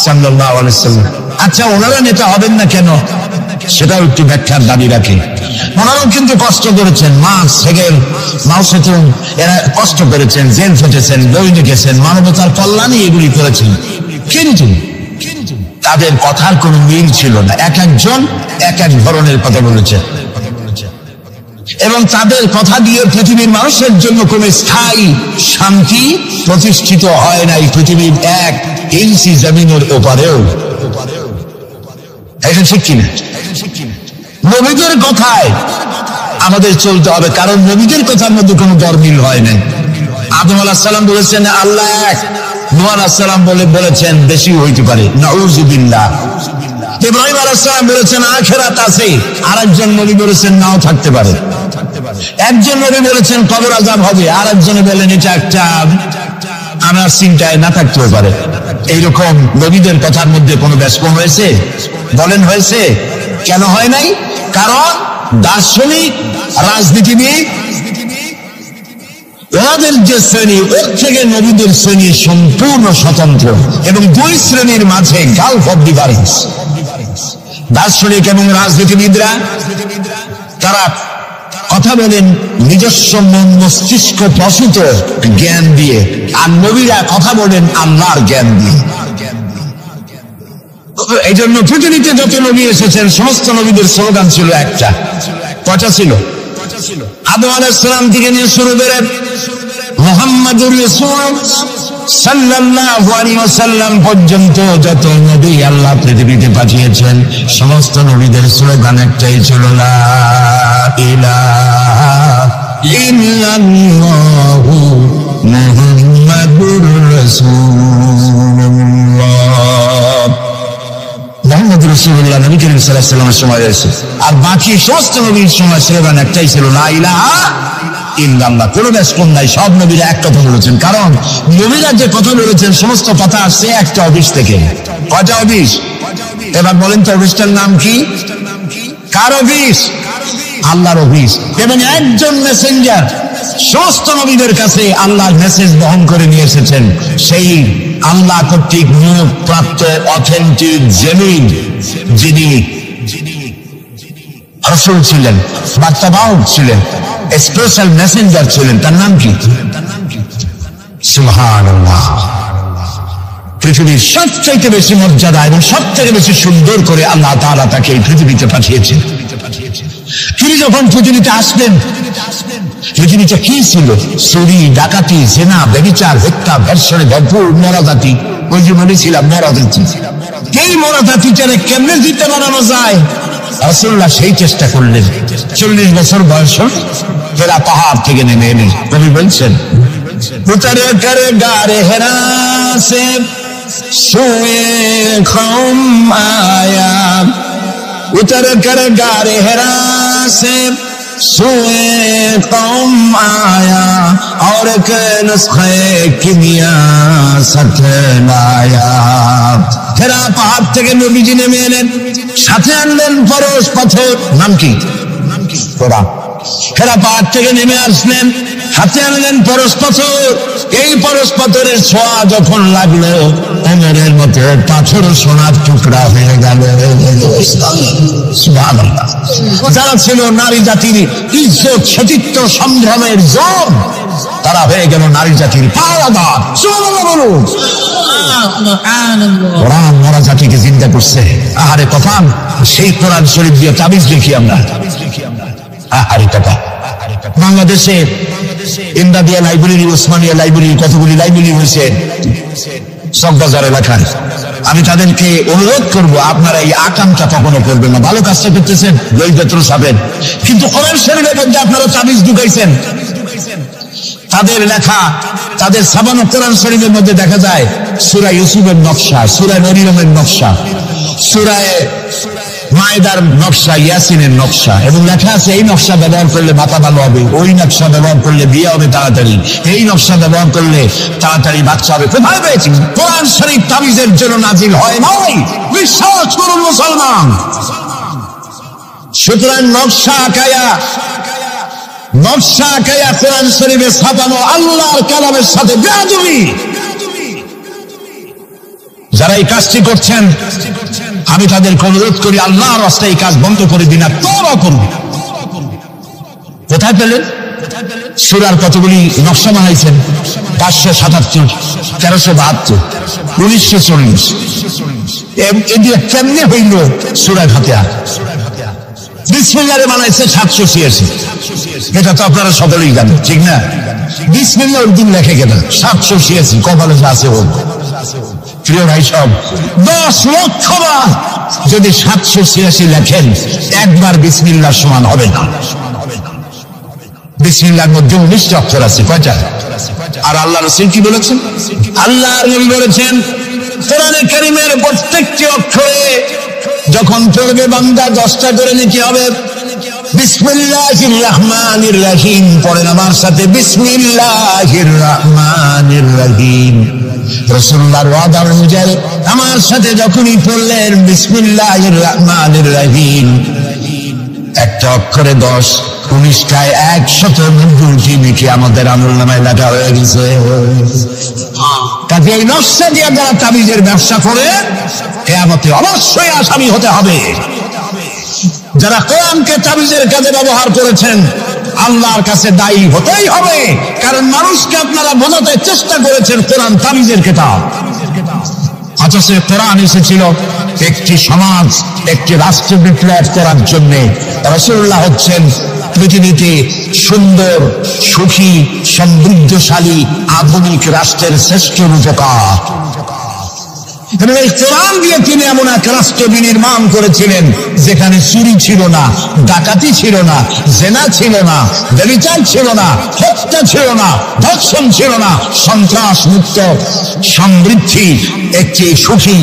সাল্লাল্লাহু আলাইহি ওয়াসাল্লাম। আচ্ছা, ওনারা নেতা হবেন না কেন? সেটাও একটু ব্যাখ্যার দাবি রাখে। ওনারাও কিন্তু কষ্ট করেছেন। মার্কস, হেগেল, মাও সেতুং, এরা কষ্ট করেছেন, জেল খেটেছেন, বই লিখেছেন, মানবতার কল্যাণে এগুলি করেছেন। কিন্তু তাদের কথার কোনো মিল ছিল না। এক একজন এক এক ধরনের কথা বলেছেন, এবং তাদের কথা দিয়ে পৃথিবীর মানুষের জন্য কোনো স্থায়ী শান্তি প্রতিষ্ঠিত হয় নাই পৃথিবীর এক ইঞ্চি জমিনের ওপারেও। এটা ঠিক কিনা? নবীদের কথায় আমাদের চলতে হবে, কারণ নবীদের কথার মধ্যে কোনো দরমিল হয় নাই। আদম আলাইহিস সালাম বলেছেন আল্লাহ এক, নূহ আলাইহিস সালাম বলেছেন বেশি হইতে পারে, নাউযুবিল্লাহ। ইব্রাহিম আলাইহিস সালাম বলেছেন আখিরাত আছে, আরেকজন নবী বলেছেন নাও থাকতে পারে। একজন নবী বলেছেন কবর আযাব হবে, আরেকজনে বলেন এটা একটা আমার চিন্তায় না থাকতেও পারে। এইরকম নবীদের কথার মধ্যে কোনো ব্যস্ত হয়েছে? বলেন হয়েছে? কেন হয় নাই? কারণ দার্শনিক, রাজনীতিবিদ, ওদের যে শ্রেণী, ওর থেকে নবীদের শ্রেণী সম্পূর্ণ স্বতন্ত্র, এবং দুই শ্রেণীর মাঝে গালফ অফ ডিফারেন্স। দার্শনিক এবং রাজনীতিবিদরা তারা কথা বলেন নিজস্ব মন মস্তিষ্ক প্রসূত জ্ঞান দিয়ে, আর নবীরা কথা বলেন আল্লাহর জ্ঞান দিয়ে। এই জন্য পৃথিবীতে যত নবী এসেছেন সমস্ত নবীদের স্লোগান ছিল একটা। কয়টা ছিল? আদম আলাইহিস সালাম থেকে নিয়ে শুরু করে মুহাম্মাদুর রাসূল সাল্লাল্লাহু আলাইহি ওয়াসাল্লাম পর্যন্ত যত নবী আল্লাহ পৃথিবীতে পাঠিয়েছেন সমস্ত নবীদের স্লোগান একটাই ছিল, লা ইলাহা ইল্লাল্লাহু মুহাম্মাদুর রাসূলুল্লাহ। মুহাম্মদুর রাসূলুল্লাহ নবী করিম সাল্লাল্লাহু আলাইহি ওয়াসাল্লামের সময় এসেছে, আর বাকি সমস্ত নবীর সময় স্লোগান একটাই ছিল, লা ইলাহা ইল্লাল্লাহ। কোনো ব্যাস কম নাই, সব নবীরা এক কথা বলেছেন। কারণ নবীরা যে কথা বলেছেন সমস্ত কথা আসছে একটা অফিস থেকে। কয়টা অফিস? এবার বলেন তো অফিসটার নাম কি? কার অফিস? আল্লাহর অফিস। এবং একজন মেসেঞ্জার সমস্ত নবীদের কাছে আল্লাহর মেসেজ বহন করে নিয়ে এসেছেন, সেই আল্লাহ কর্তৃক নিয়োগ প্রাপ্ত অথেন্টিক জেনুইন যিনি রাসূল ছিলেন, বার্তাবাহক ছিলেন, স্পেশাল মেসেঞ্জার ছিলেন, তার নাম কি? সুবহানাল্লাহ। পৃথিবীর সবচাইতে বেশি মর্যাদা এবং সবথেকে বেশি সুন্দর করে আল্লাহ তাআলা তাকে এই পৃথিবীতে পাঠিয়েছেন। তিনি যখন পৃথিবীতে আসলেন পৃথিবীটা কি ছিল? চুরি, ডাকাতি, জেনা, ব্যভিচার, হত্যা, ধর্ষণে ভরপুর মরাজাতি। ওই যে বলেছিলাম মরাজাতি, এই মরাজাতিটারে কেমনে দিতে বানানো যায় রাসূলুল্লাহ সেই চেষ্টা করলেন। 40 বছর বয়স হেরা পাহাড় থেকে নেমে এলেন। কবি বলছেন, উতর কর গারে হেরা সে সোয়ে কওম আয়া, উতর কর গারে হেরা সে সোয়ে কওম আয়া, और एक नुस्खे किमिया साथ लाया। হেরা পাহাড় থেকে নবীজি নেমে এলেন, সাথে আনলেন পরশ পাথর। নাম কি? কোরআন। হেরা পাহাড় থেকে নেমে আসলেন, হাতে আনলেন পরশ পাথর। এই পরশ পাথরের ছোঁয়া যখন লাগলো ওমরের মতো পাথর সোনার টুকরা হয়ে গেল। সুবহানাল্লাহ। যারা ছিল নারী জাতির ইজ্জত, সতীত্ব, সংগ্রামের জম, তারা হয়ে গেল নারী জাতির পাহারাদার। কোরআন মরা জাতিকে চিন্তা করছে। আহারে কথা, সেই কোরআন শরীফ দিয়ে তাবিজ দেখি আমরা। আহারে কথা, বাংলাদেশে ইমদাদিয়া লাইব্রেরি, ওসমানিয়া লাইব্রেরি, কতগুলি লাইব্রেরি হয়েছে চকবাজার এলাকায়। আমি তাদেরকে অনুরোধ করব, আপনারা এই আকামটা কখনো করবেন না। ভালো কাজটা করতেছেন, বইপত্র ছাপেন, কিন্তু কোরআন শরীফের মধ্যে আপনারা তাবিজ ঢুকাইছেন। তাদের লেখা, তাদের ছাপানো কোরআন শরীফের মধ্যে দেখা যায় সূরা ইউসুফের নকশা, সূরা মরিয়মের নকশা, সূরা মায়েদার নকশা, ইয়াসিনের নকশা, এবং লেখা আছে এই নকশা ব্যবহার করলে মাথা ভালো হবে, ওই নকশা ব্যবহার করলে বিয়ে হবে তাড়াতাড়ি, এই নকশা ব্যবহার করলে তাড়াতাড়ি বাচ্চা হবে। কোথায় পেয়েছি? কোরআন শরীফ তাবিজের জন্য নাজিল হয় নাই, বিশ্বাস করুন মুসলমান। সুতরাং নকশা আঁকায়া কোরআন শরীফে ছাপানো আল্লাহর কালামের সাথে বেয়াদবি। যারা এই কাজটি করছেন আমি তাদেরকে অনুরোধ করি, আল্লাহর রাস্তায় এই কাজ বন্ধ করে দিন, তওবা করুন। কোথায় পেলেন? সূরার কতগুলি নকশা বানাইছেন, 577, 1372, 1940। এদিকে কেমনে হইল সূরা ফাতিহা? বিসমিল্লাহরে বানাইছে 786। এটা তো আপনারা সকলেই জানেন, ঠিক না? বিসমিল্লাহ ওই দিন লেখে কেনা 786, কপালে আছে হোক। প্রিয় ভাই সব, 10 লক্ষ বার যদি 786 লেখেন, একবার বিসমিল্লাহর সমান হবে না। বিসমিল্লাহর মধ্যে 19টা অক্ষর আছে। কয়টা? আর আল্লাহ রাসূল কি বলেছেন? আল্লাহর নবী বলেছেন, কোরআনে কারীমের প্রত্যেকটি অক্ষরে যখন পড়বে বান্দা 10টা করে নেকি হবে। বিসমিল্লাহির রহমানির রহিম পড়েন আমার সাথে, বিসমিল্লাহির রহমানির রহিম। রাসূলুল্লাহর ওয়াদা অনুযায়ী আমার সাথে যখনই পড়লেন বিসমিল্লাহির রহমানির রহিম, একটা অক্ষরে 10, 19টায় 190টি নেকি আমাদের আমলনামায় লেখা হয়ে গেছে। কাজে এই নকশা দিয়ে যারা তাবিজের ব্যবসা করে কিয়ামতে অবশ্যই আসামি হতে হবে। যারা কোরআনকে তাবিজের কাজে ব্যবহার করেছেন আল্লাহর কাছে দায়ী হতেই হবে, কারণ মানুষকে আপনারা বোঝাতে চেষ্টা করেছেন কোরআন তাবিজের কিতাব। অথচ কোরআন এসেছিল একটি সমাজ, একটি রাষ্ট্র বিপ্লব করার জন্য। রাসূলুল্লাহ হচ্ছেন পৃথিবীতে সুন্দর, সুখী, সমৃদ্ধশালী আধুনিক রাষ্ট্রের শ্রেষ্ঠ রূপকার। এবং এই কোরআন দিয়ে তিনি এমন এক রাষ্ট্র বিনির্মাণ করেছিলেন যেখানে চুরি ছিল না, ডাকাতি ছিল না, জেনা ছিল না, ব্যভিচার ছিল না, হত্যা ছিল না, ধর্ষণ ছিল না, সন্ত্রাস মুক্ত সমৃদ্ধি একটি সুখী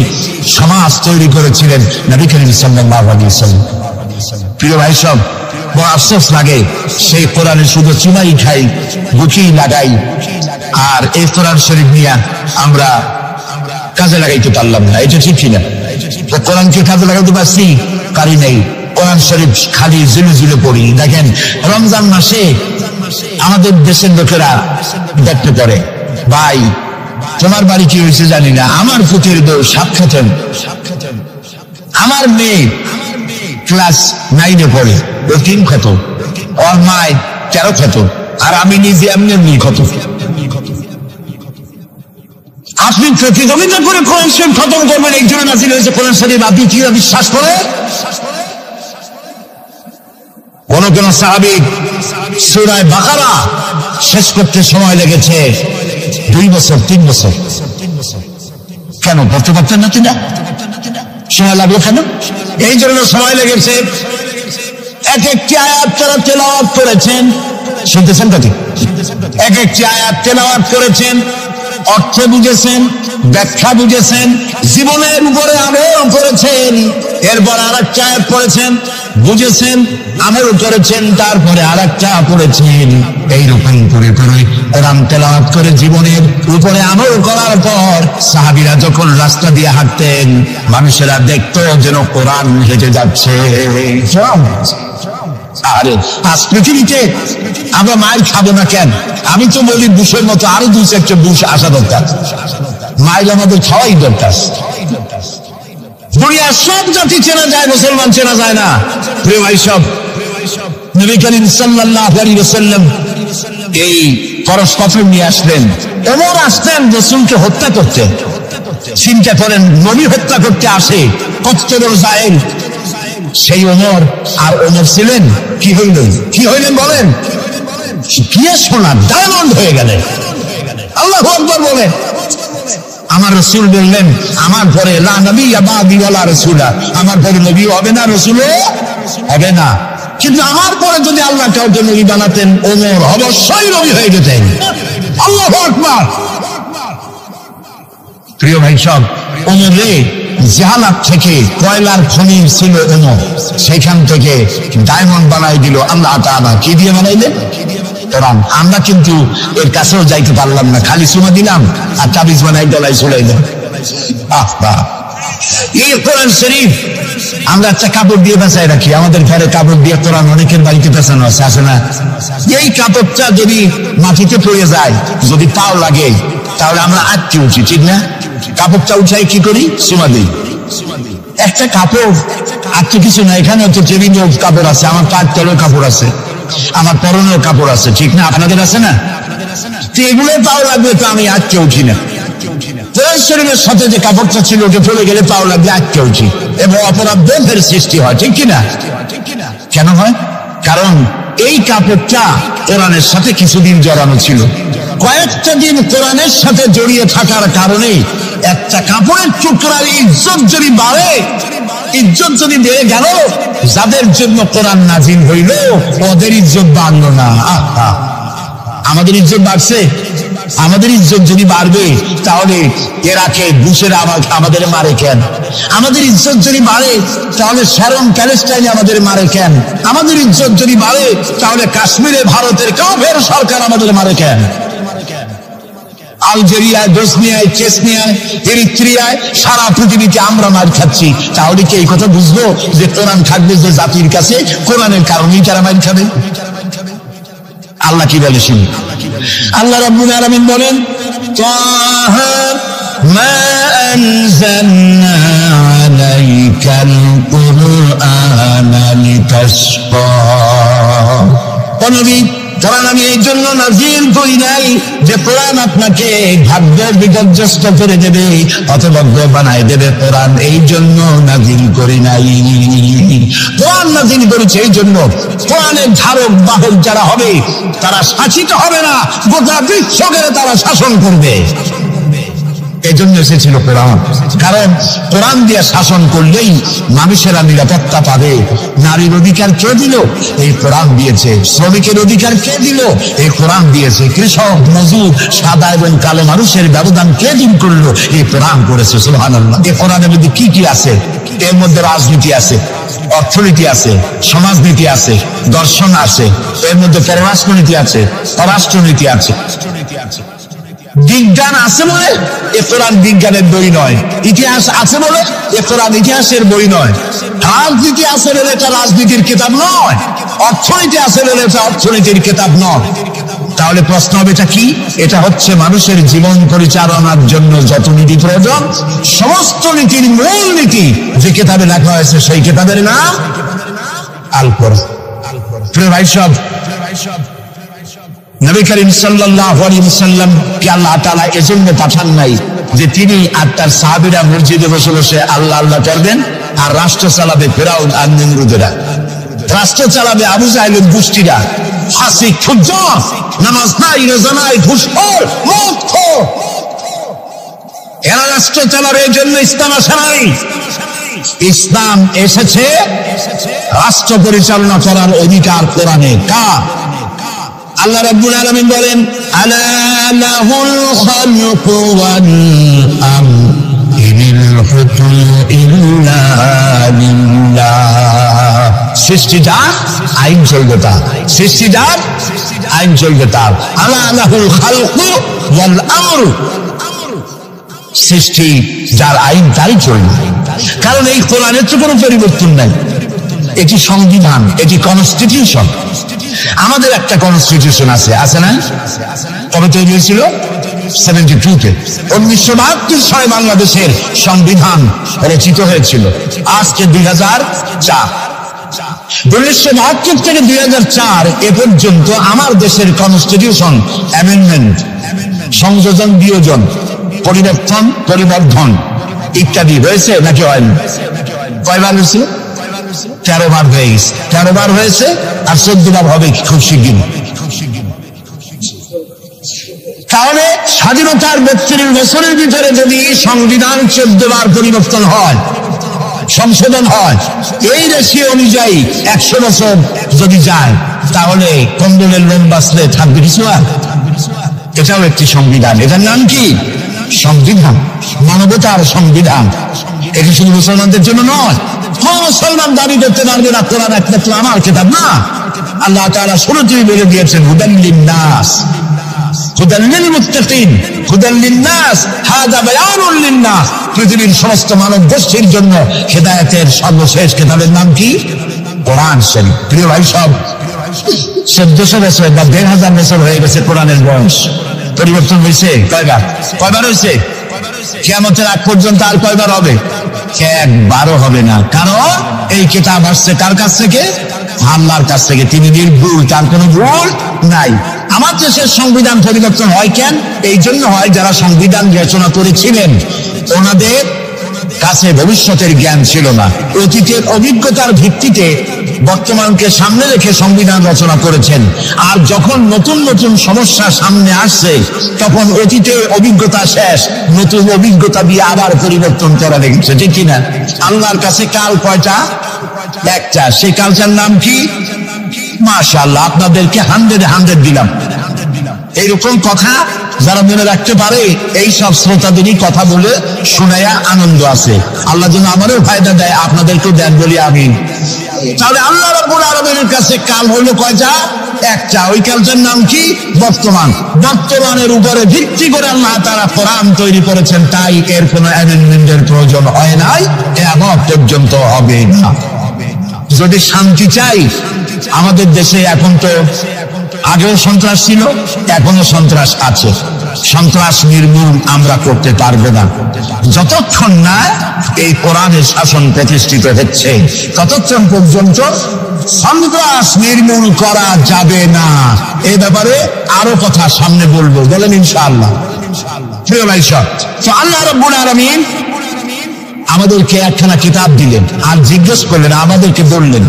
সমাজ তৈরি করেছিলেন নবী করিম সাল্লাল্লাহু আলাইহি ওয়াসাল্লাম। প্রিয় ভাই সব, বড় আফসোস লাগে সেই কোরআনে শুধু চুমাই খাই, গুটি লাগাই, আর এই কোরআন শরীফ নিয়ে আমরা কাজে লাগাইতে পারলাম না। এটা ঠিক কিনা? কোরআনকে কাজে লাগাইতে পারছি? পারি নাই। কোরআন শরীফ খালি ঝুলে ঝুলে পড়ি। দেখেন, রমজান মাসে আমাদের দেশের লোকেরা দেখতে পারে, ভাই তোমার বাড়ি কি হয়েছে জানি না, আমার পুতের বউ 7 খতম, আমার মেয়ে ক্লাস 9-এ পড়ে, ও 3 খতম, ওর মায় 13 খতম, আর আমি নিজে এমনি খতম। আপনি প্রতিযোগিতা করে কোরআন শরীফ খতম করবেন, এই জন্য নাযিল হয়েছে কোরআন শরীফ। আপনি কি বিশ্বাস করে? কোন কোন সাহাবী সূরা বাকারা শেষ করতে সময় লেগেছে 2 বছর 3 বছর। কেন পড়তে পারতেন না তিনি? সময় লাগলো কেন? এই জন্য সময় লেগেছে। এক একটি আয়াত তারা তেলাওয়াত করেছেন, শুনতেছেন তো? এক একটি আয়াত তেলাওয়াত করেছেন, অর্থ বুঝেছেন, ব্যাখ্যা বুঝেছেন, জীবনের উপরে আমল করেছেন, এরপর আরেকটা আয়াত পড়েছেন, বুঝেছেন, আমল করেছেন, তারপরে আরেকটা পড়েছেন। এইরকম করে করে কোরআন তেলাওয়াত করে জীবনের উপরে আমল করার পর সাহাবীরা যখন রাস্তা দিয়ে হাঁটতেন, মানুষেরা দেখতো যেন কোরআন হেঁটে যাচ্ছে। আরে আজ পৃথিবীতে আমরা মাইল খাবো না কেন? আমি তো বলি বুশের মতো আরো 2-4টা বুশ আসা দরকার। মাইল আমাদের খাওয়াই দরকার। দুনিয়ার সব জাতি চেনা যায়, মুসলমান চেনা যায় না। প্রিয় ভাই সব, নবী করিম সাল্লাল্লাহু আলাইহি ওয়াসাল্লাম এই ফরজ পাথর নিয়ে আসলেন। ওমর আসতেন রাসূলকে হত্যা করতে। চিন্তা করেন, নবী হত্যা করতে আসে কত বড় জায়েল। সেই ওমর আর ওমর ছিলেন কি হইলেন বলেন? কি সোনা ডায়মন্ড হয়ে গেলেন। আল্লাহু আকবার বলেন। আমার রাসূল বললেন, আমার পরে লা নবিয়্যা বাদি ওয়ালা রাসূলা, আমার পরে নবী হবে না, রাসূলও হবে না। কিন্তু আমার পরে যদি আল্লাহ কাউকে নবী বানাতেন, ওমর অবশ্যই নবী হয়ে যেতেন। আল্লাহু আকবার। প্রিয় ভাই সব, ওমরে জাহালাত থেকে কয়লার খনি ছিল ওমর, সেখান থেকে ডায়মন্ড বানাই দিল আল্লাহ তাআলা। কি দিয়ে বানাইলেন? কোরআন। আমরা কিন্তু এর কাছেও যাইতে পারলাম না, খালি চুমা দিলাম আর তাবিজ বানাই গলায় ঝুলাইলাম। এই কোরআন শরীফ আমরা একটা কাপড় দিয়ে পেঁচাই রাখি। আমাদের ঘরে কাপড় দিয়ে কোরআন অনেকের বাড়িতে পেঁচানো আছে, আছে না? এই কাপড়টা যদি মাটিতে পড়ে যায়, যদি পাও লাগে, তাহলে আমরা আটকে উঠি, ঠিক না? কাপড়টা উঠাই কি করি? চুমা দিই। একটা কাপড় আর তো কিছু না, এখানে তো টেবিলেও কাপড় আছে, আমার পায়ের তলেও কাপড় আছে, আমার পরনেও কাপড় আছে, ঠিক না? আপনাদের আছে না? এগুলো পাও লাগবে তো আমি আটকে উঠি না। কোরআন শরীফের সাথে যে কাপড়টা ছিল ওটা পড়ে গেলে পাও লাগবে আটকে উঠি, এবং অপরাধ বোধের সৃষ্টি হয়, ঠিক কিনা? কেন হয়? কারণ এই কাপড়টা কোরআনের সাথে কিছুদিন জড়ানো ছিল। কয়েকটা দিন কোরআনের সাথে জড়িয়ে থাকার কারণে একটা কাপড়ের টুকরার ইজ্জত যদি বাড়ে, ইজ্জত যদি বেড়ে গেল, যাদের জন্য কোরআন নাজিল হইল ওদের ইজ্জত বাড়লো না। আমাদের ইজ্জত বাড়ছে। আমাদের ইজ্জত যদি বাড়বে, তাহলে ইরাকে বুশেরা আমাদের মারে কেন? আমাদের ইজ্জত যদি বাড়ে, তাহলে শ্যারন প্যালেস্টাইনে আমাদের মারে কেন? আমাদের ইজ্জত যদি বাড়ে, তাহলে কাশ্মীরে ভারতের কাফের সরকার আমাদের মারে কেন? আলজেরিয়ায়, বসনিয়ায়, চেচনিয়ায়, এরিত্রিয়ায়, সারা পৃথিবীতে আমরা মার খাচ্ছি। তাহলে কি এই কথা বুঝবো যে কোরআন থাকবে যে জাতির কাছে, কোরআনের কারণেই তারা মার খাবে? আল্লাহ কি বলে শুনি। আল্লাহ রাব্বুল আলামিন বলেন, তাহা মা আনজালনা আলাইকাল কুরআনা লিতাশকা। ও নবী, কোরআন আমি এই জন্য নাজিল করি নাই যে কোরআন আপনাকে ভাগ্যের বিপর্যস্ত করে দেবে, হতভাগ্য বানায় দেবে। কোরআন এই জন্য নাজিল করি নাই। কোরআন নাজিল করেছে এই জন্য কোরআনের ধারক বাহক যারা হবে তারা শাসিত হবে না, গোটা বিশ্বকে তারা শাসন করবে। এই জন্য এসেছিল কোরআন। কারণ কোরআন দিয়ে শাসন করলেই মানুষেরা নিরাপত্তা পাবে। নারীর অধিকার কে দিল? এই কোরআন দিয়েছে। শ্রমিকের অধিকার কে দিল? এই কোরআন দিয়েছে। কৃষক, মজুর, সাদা এবং কালো মানুষের ব্যবধান কে দূর করলো? এই কোরআন করেছে। সুবহানাল্লাহ। এই কোরআনের মধ্যে কি কি আছে? এর মধ্যে রাজনীতি আছে, অর্থনীতি আছে, সমাজনীতি আছে, দর্শন আছে, এর মধ্যে পররাষ্ট্রনীতি আছে, পররাষ্ট্রনীতি আছে। বিজ্ঞান আছে বলে এ কোরআন বিজ্ঞানের বই নয়। ইতিহাস আছে বলে এ কোরআন ইতিহাসের বই নয়। রাজনীতি আছে বলে এটা রাজনীতির কিতাব নয়। অর্থনীতি আছে বলে এটা অর্থনীতির কিতাব নয়। তাহলে প্রশ্ন হবে এটা কি? এটা হচ্ছে মানুষের জীবন পরিচালনার জন্য যত নীতি প্রয়োজন, সমস্ত নীতির মূল নীতি যে কিতাবে লেখা হয়েছে সেই কিতাবের নাম আল কোরআন। প্রিয় ভাই সব, নবী করিম সাল্লাল্লাহু আলাইহি ওয়াসাল্লাম কে আল্লাহ তাআলা এজন্য পাঠান নাই যে তিনি আর তার সাহাবীরা মসজিদে বসে বসে আল্লাহ আল্লাহ করবেন আর রাষ্ট্র চালাবে ফেরাউন আর নমরুদেরা, রাষ্ট্র চালাবে আবু জাহেলের গোষ্ঠীরা, ফাসিক, ফুজ্জার, নামাজ নাই, রোজা নাই, ঘুষখোর, মদখোর, এরা রাষ্ট্র চালাবে। এই জন্য ইসলাম আসে নাই। ইসলাম এসেছে রাষ্ট্র পরিচালনা করার অধিকার কোরআনে। কার? আল্লাহ রাব্বুল আলামিন বলেন, আলা লাহুল খালকু ওয়াল আমর ইনিল হুকমু ইল্লা লিল্লাহ। সৃষ্টিজাত, আইন চলবে তার। সৃষ্টিজাত, আইন চলবে তার। আলা লাহুল খালকু ওয়াল আমর, সৃষ্টি যার আইন তাই চলবে। কারণ এই কোরআনের তো কোনো পরিবর্তন নাই। এটি সংবিধান, এটি কনস্টিটিউশন। আমাদের একটা কনস্টিটিউশন আছে, আছে না? কবে তৈরি হয়েছিল? 72-তে। 1972 সালে বাংলাদেশের সংবিধান রচিত হয়েছিল। আজকে 2004। 1972 থেকে 2004 এ পর্যন্ত আমার দেশের কনস্টিটিউশন অ্যামেন্ডমেন্ট, সংযোজন, বিয়োজন, পরিবর্তন, পরিবর্ধন ইত্যাদি হয়েছে নাকি হয়নি? কয়বার হয়েছে? 13 বার হয়েছে। 13 বার হয়েছে আর 14 বার হবে খুব শিগগির। তাহলে স্বাধীনতার 32 বছরের ভিতরে যদি সংবিধান 14 বার পরিবর্তন হয়, সংশোধন হয়, এই রেশিও অনুযায়ী 100 বছর যদি যায়, তাহলে কন্দলের লোম বাঁচলে থাকবে কিছু আর? এটাও একটি সংবিধান। এটার নাম কি? সংবিধান, মানবতার সংবিধান। এটি শুধু মুসলমানদের জন্য নয়। মুসলমান দাবি করতে পারবে না কোরআন একমাত্র আমার কিতাব না। আল্লাহ তাআলা শুরুতেই বলে দিয়েছেন, হুদাল লিন্নাস, হুদাল লিল মুত্তাকিন, হুদাল লিন্নাস, হাদা বায়ানুল লিন্নাস। পৃথিবীর সমস্ত মানব গোষ্ঠীর জন্য হেদায়েতের সর্বশেষ কিতাবের নাম কি? কোরআন শরীফ। প্রিয় ভাই সব, 1400 বছর বা 1500 বছর হয়ে গেছে কোরআনের বয়স। পরিবর্তন হয়েছে কয়বার? কয়বার হয়েছে? কিয়ামতের আগ পর্যন্ত আর কয়বার হবে? একবারও হবে না। কারণ এই কিতাব আসছে কার কাছ থেকে? আল্লাহর কাছ থেকে। তিনি নির্ভুল, তার কোনো ভুল নাই। আমার দেশের সংবিধান পরিবর্তন হয় কেন? এই জন্য হয় যারা সংবিধান রচনা করেছিলেন ওনাদের কাছে ভবিষ্যতের জ্ঞান ছিল না। অতীতের অভিজ্ঞতার ভিত্তিতে বর্তমানকে সামনে রেখে সংবিধান রচনা করেছেন। আর যখন নতুন নতুন সমস্যা সামনে আসছে, তখন অতীতের অভিজ্ঞতা শেষ, নতুন অভিজ্ঞতা দিয়ে আবার পরিবর্তন করা লেগেছে, ঠিক কিনা? আল্লাহর কাছে কাল কয়টা? একটা। সেই কালটার নাম কি? মাশাআল্লাহ, আপনাদেরকে 100 দিলাম। এইরকম কথা যারা মনে রাখতে পারে, এই সব শ্রোতাদেরই কথা বলে শোনায়া আনন্দ আছে। আল্লাহ যেন আমারও ফায়দা দেয়, আপনাদেরকেও দেন বলি আমিন। তাহলে আল্লাহ রাব্বুল আলামিনের কাছে কাল হলো কয়টা? একটা। ওই কালটার নাম কি? বর্তমান। বর্তমানের উপরে ভিত্তি করে আল্লাহ তাআলা কোরআন তৈরি করেছেন, তাই এর কোনো অ্যামেন্ডমেন্টের প্রয়োজন হয় নাই, কিয়ামত পর্যন্ত হবে না। যদি শান্তি চাই, আমাদের দেশে এখন তো আগেও সন্ত্রাস ছিল, এখনো সন্ত্রাস আছে। সন্ত্রাস নির্মূল আমরা করতে পারবো না যতক্ষণ না এই কোরআনের শাসন প্রতিষ্ঠিত হচ্ছে, ততক্ষণ পর্যন্ত সন্ত্রাস নির্মূল করা যাবে না। এই ব্যাপারে আরো কথা সামনে বলবো, বলেন ইনশাআল্লাহ। প্রিয় ভাই সব, তো আল্লাহ রাব্বুল আলামিন আমাদেরকে একখানা কিতাব দিলেন আর জিজ্ঞেস করলেন, আমাদেরকে বললেন,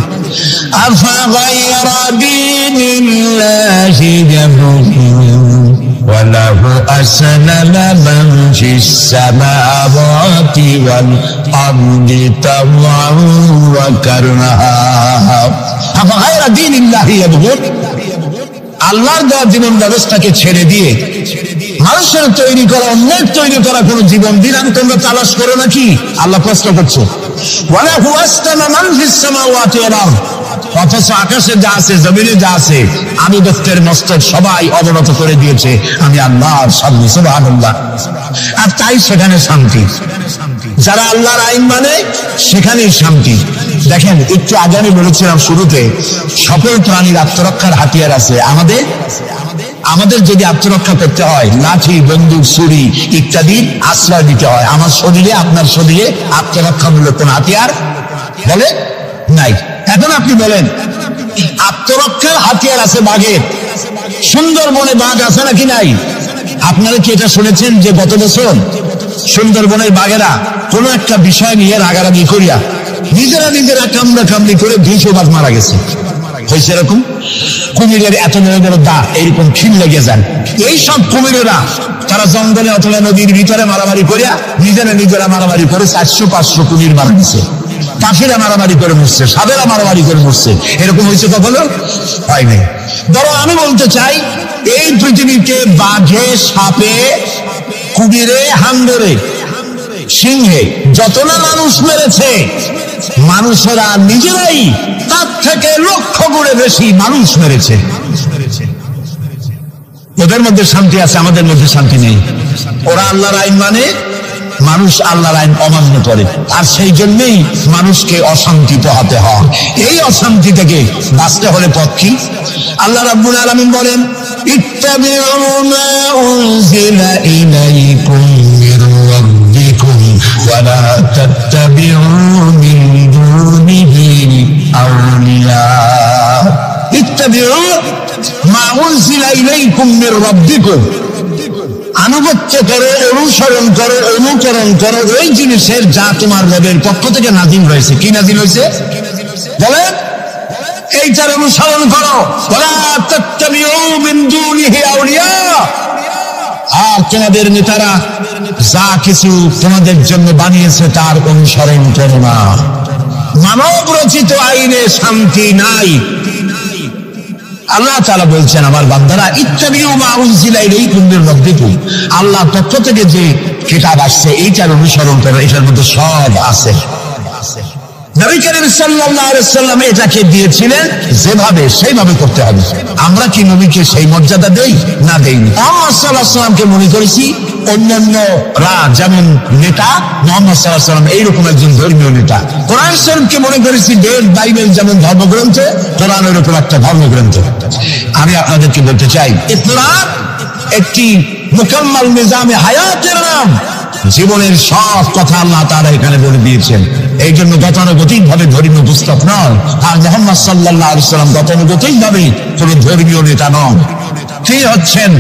আফাগায়রা দীনিল্লাহি ইয়াবগুন ওয়া লাহু আসলামা মান ফিস সামাওয়াতি ওয়াল আরদি তাওআন ওয়া কারহা। আফাগায়রা দীনিল্লাহি ইয়াবগুন, আল্লাহর দেওয়া জীবন ব্যবস্থাকে ছেড়ে দিয়ে মানুষের তৈরি করা, অন্যের তৈরি করা কোন জীবন বিধান তোমরা তালাশ করো নাকি? আল্লাহ প্রশ্ন করছে। অথচ আকাশে যা আছে, জমিনে যা আছে, আমি দত্তের মস্তক সবাই অবনত করে দিয়েছে আমি আল্লাহর সামনে, সুবহানাল্লাহ। আর তাই সেখানে শান্তি, যারা আল্লাহর আইন মানে সেখানেই শান্তি। দেখেন, একটু আগে আমি বলেছিলাম শুরুতে, সকল প্রাণীর আত্মরক্ষার হাতিয়ার আছে। আমাদের যদি আত্মরক্ষা করতে হয়, লাঠি, বন্দুক, ছুরি ইত্যাদি আশ্রয় দিতে হয়। আমার শরীরে, আপনার শরীরে আত্মরক্ষামূলক কোন হাতিয়ার বলে নাই। এখন আপনি বলেন, আত্মরক্ষার হাতিয়ার আছে বাঘের। সুন্দরবনে বাঘ আছে নাকি নাই? আপনারা কি এটা শুনেছেন যে গত বছর সুন্দরবনের বাঘেরা কোন একটা বিষয় নিয়ে রাগারাগি করিয়া নিজেরা কামড়া কামড়ি করে 200 বাঘ মারা গেছে? হয়েছে এরকম? কুমিরের এত বড় বড় দাঁত, এইরকম খিল লেগে যান। এই সব কুমিরেরা তারা জঙ্গলে অথবা নদীর ভিতরে মারামারি করিয়া নিজেরা মারামারি করে 400-500 কুমির মারা গেছে। পাখিরা মারামারি করে মরছে, সাপেরা মারামারি করে মরছে। এরকম হয়েছে কখনো? হয় নাই। ধরো আমি বলতে চাই, এই পৃথিবীতে বাঘে, সাপে, কুমিরে, হাঙ্গরে, সিংহে যত না মানুষ মেরেছে, মানুষেরা নিজেরাই তার থেকে লক্ষ গুণে বেশি মানুষ মেরেছে। ওদের মধ্যে শান্তি আছে, আমাদের মধ্যে শান্তি নেই। ওরা আল্লাহর আইন মানে, মানুষ আল্লাহর আইন অমান্য করে, আর সেই জন্যই মানুষকে অশান্তি পোহাতে হয়। এই অশান্তি থেকে বাঁচতে হলে পথ কি? আল্লাহ রাব্বুল আলামিন বলেন, ইত্তাবিউ মা উনজিলা ইলাইকুম মির রাব্বিকুম ওয়া লা তাত্তাবিউ মিন দুনিহি আউলিয়া। ইত্তাবিউ মা উনজিলা ইলাইকুম মির রাব্বিকুম, আনুগত্য করো, অনুসরণ করো, অনুকরণ করো ওই জিনিসের যা তোমার রবের পক্ষ থেকে নাজিল হয়েছে। কি নাজিল হয়েছে বলেন? এইটার অনুসরণ করো। ওয়ালা তাত্তাবিউ মিন দুনিহি আউলিয়া। আর তোমাদের নেতারা যা কিছু তোমাদের জন্য বানিয়েছে তার অনুসরণ করো না। মানব রচিত আইনে শান্তি নাই। আল্লাহ তাআলা বলছেন, আমার বান্দারা, ইত্তাবিউ মা উনজিলা ইলাইকুম মির রাব্বিকুম, আল্লাহর পক্ষ থেকে যে কিতাব আসছে এইটার অনুসরণ করো, এটার মধ্যে সব আছে। নবী করিম সাল্লাল্লাহু আলাইহি ওয়াসাল্লাম এটাকে দিয়েছিলেন যেভাবে, সেইভাবে করতে হবে। আমরা কি নবীকে সেই মর্যাদা দেই? না, দেইনি। মুহাম্মদ সাল্লাল্লাহু আলাইহি ওয়াসাল্লামকে মনে করেছি অন্যান্যরা যেমন নেতা, মুহাম্মদ সাল্লাল্লাহু আলাইহি ওয়াসাল্লাম এইরকম একজন ধর্মীয় নেতা। কোরআন শরীফকে মনে করেছি বেদ, বাইবেল যেমন ধর্মগ্রন্থ, কোরআন এরকম একটা ধর্মগ্রন্থ। আমি আপনাদেরকে বলতে চাই, ইসলাম একটি মুকাম্মাল নিজামে হায়াতের নাম। জীবনের সব কথা আল্লাহ তাআলা এখানে বলে দিয়েছেন। এই জন্য গতানুগতিক ভাবে ধর্মীয় পুস্তক নয়। আর মুহাম্মদ সাল্লাল্লাহু আলাইহি ওয়াসাল্লাম গতানুগতিক ভাবে কোন ধর্মীয় নেতা নন। তিনি হচ্ছেন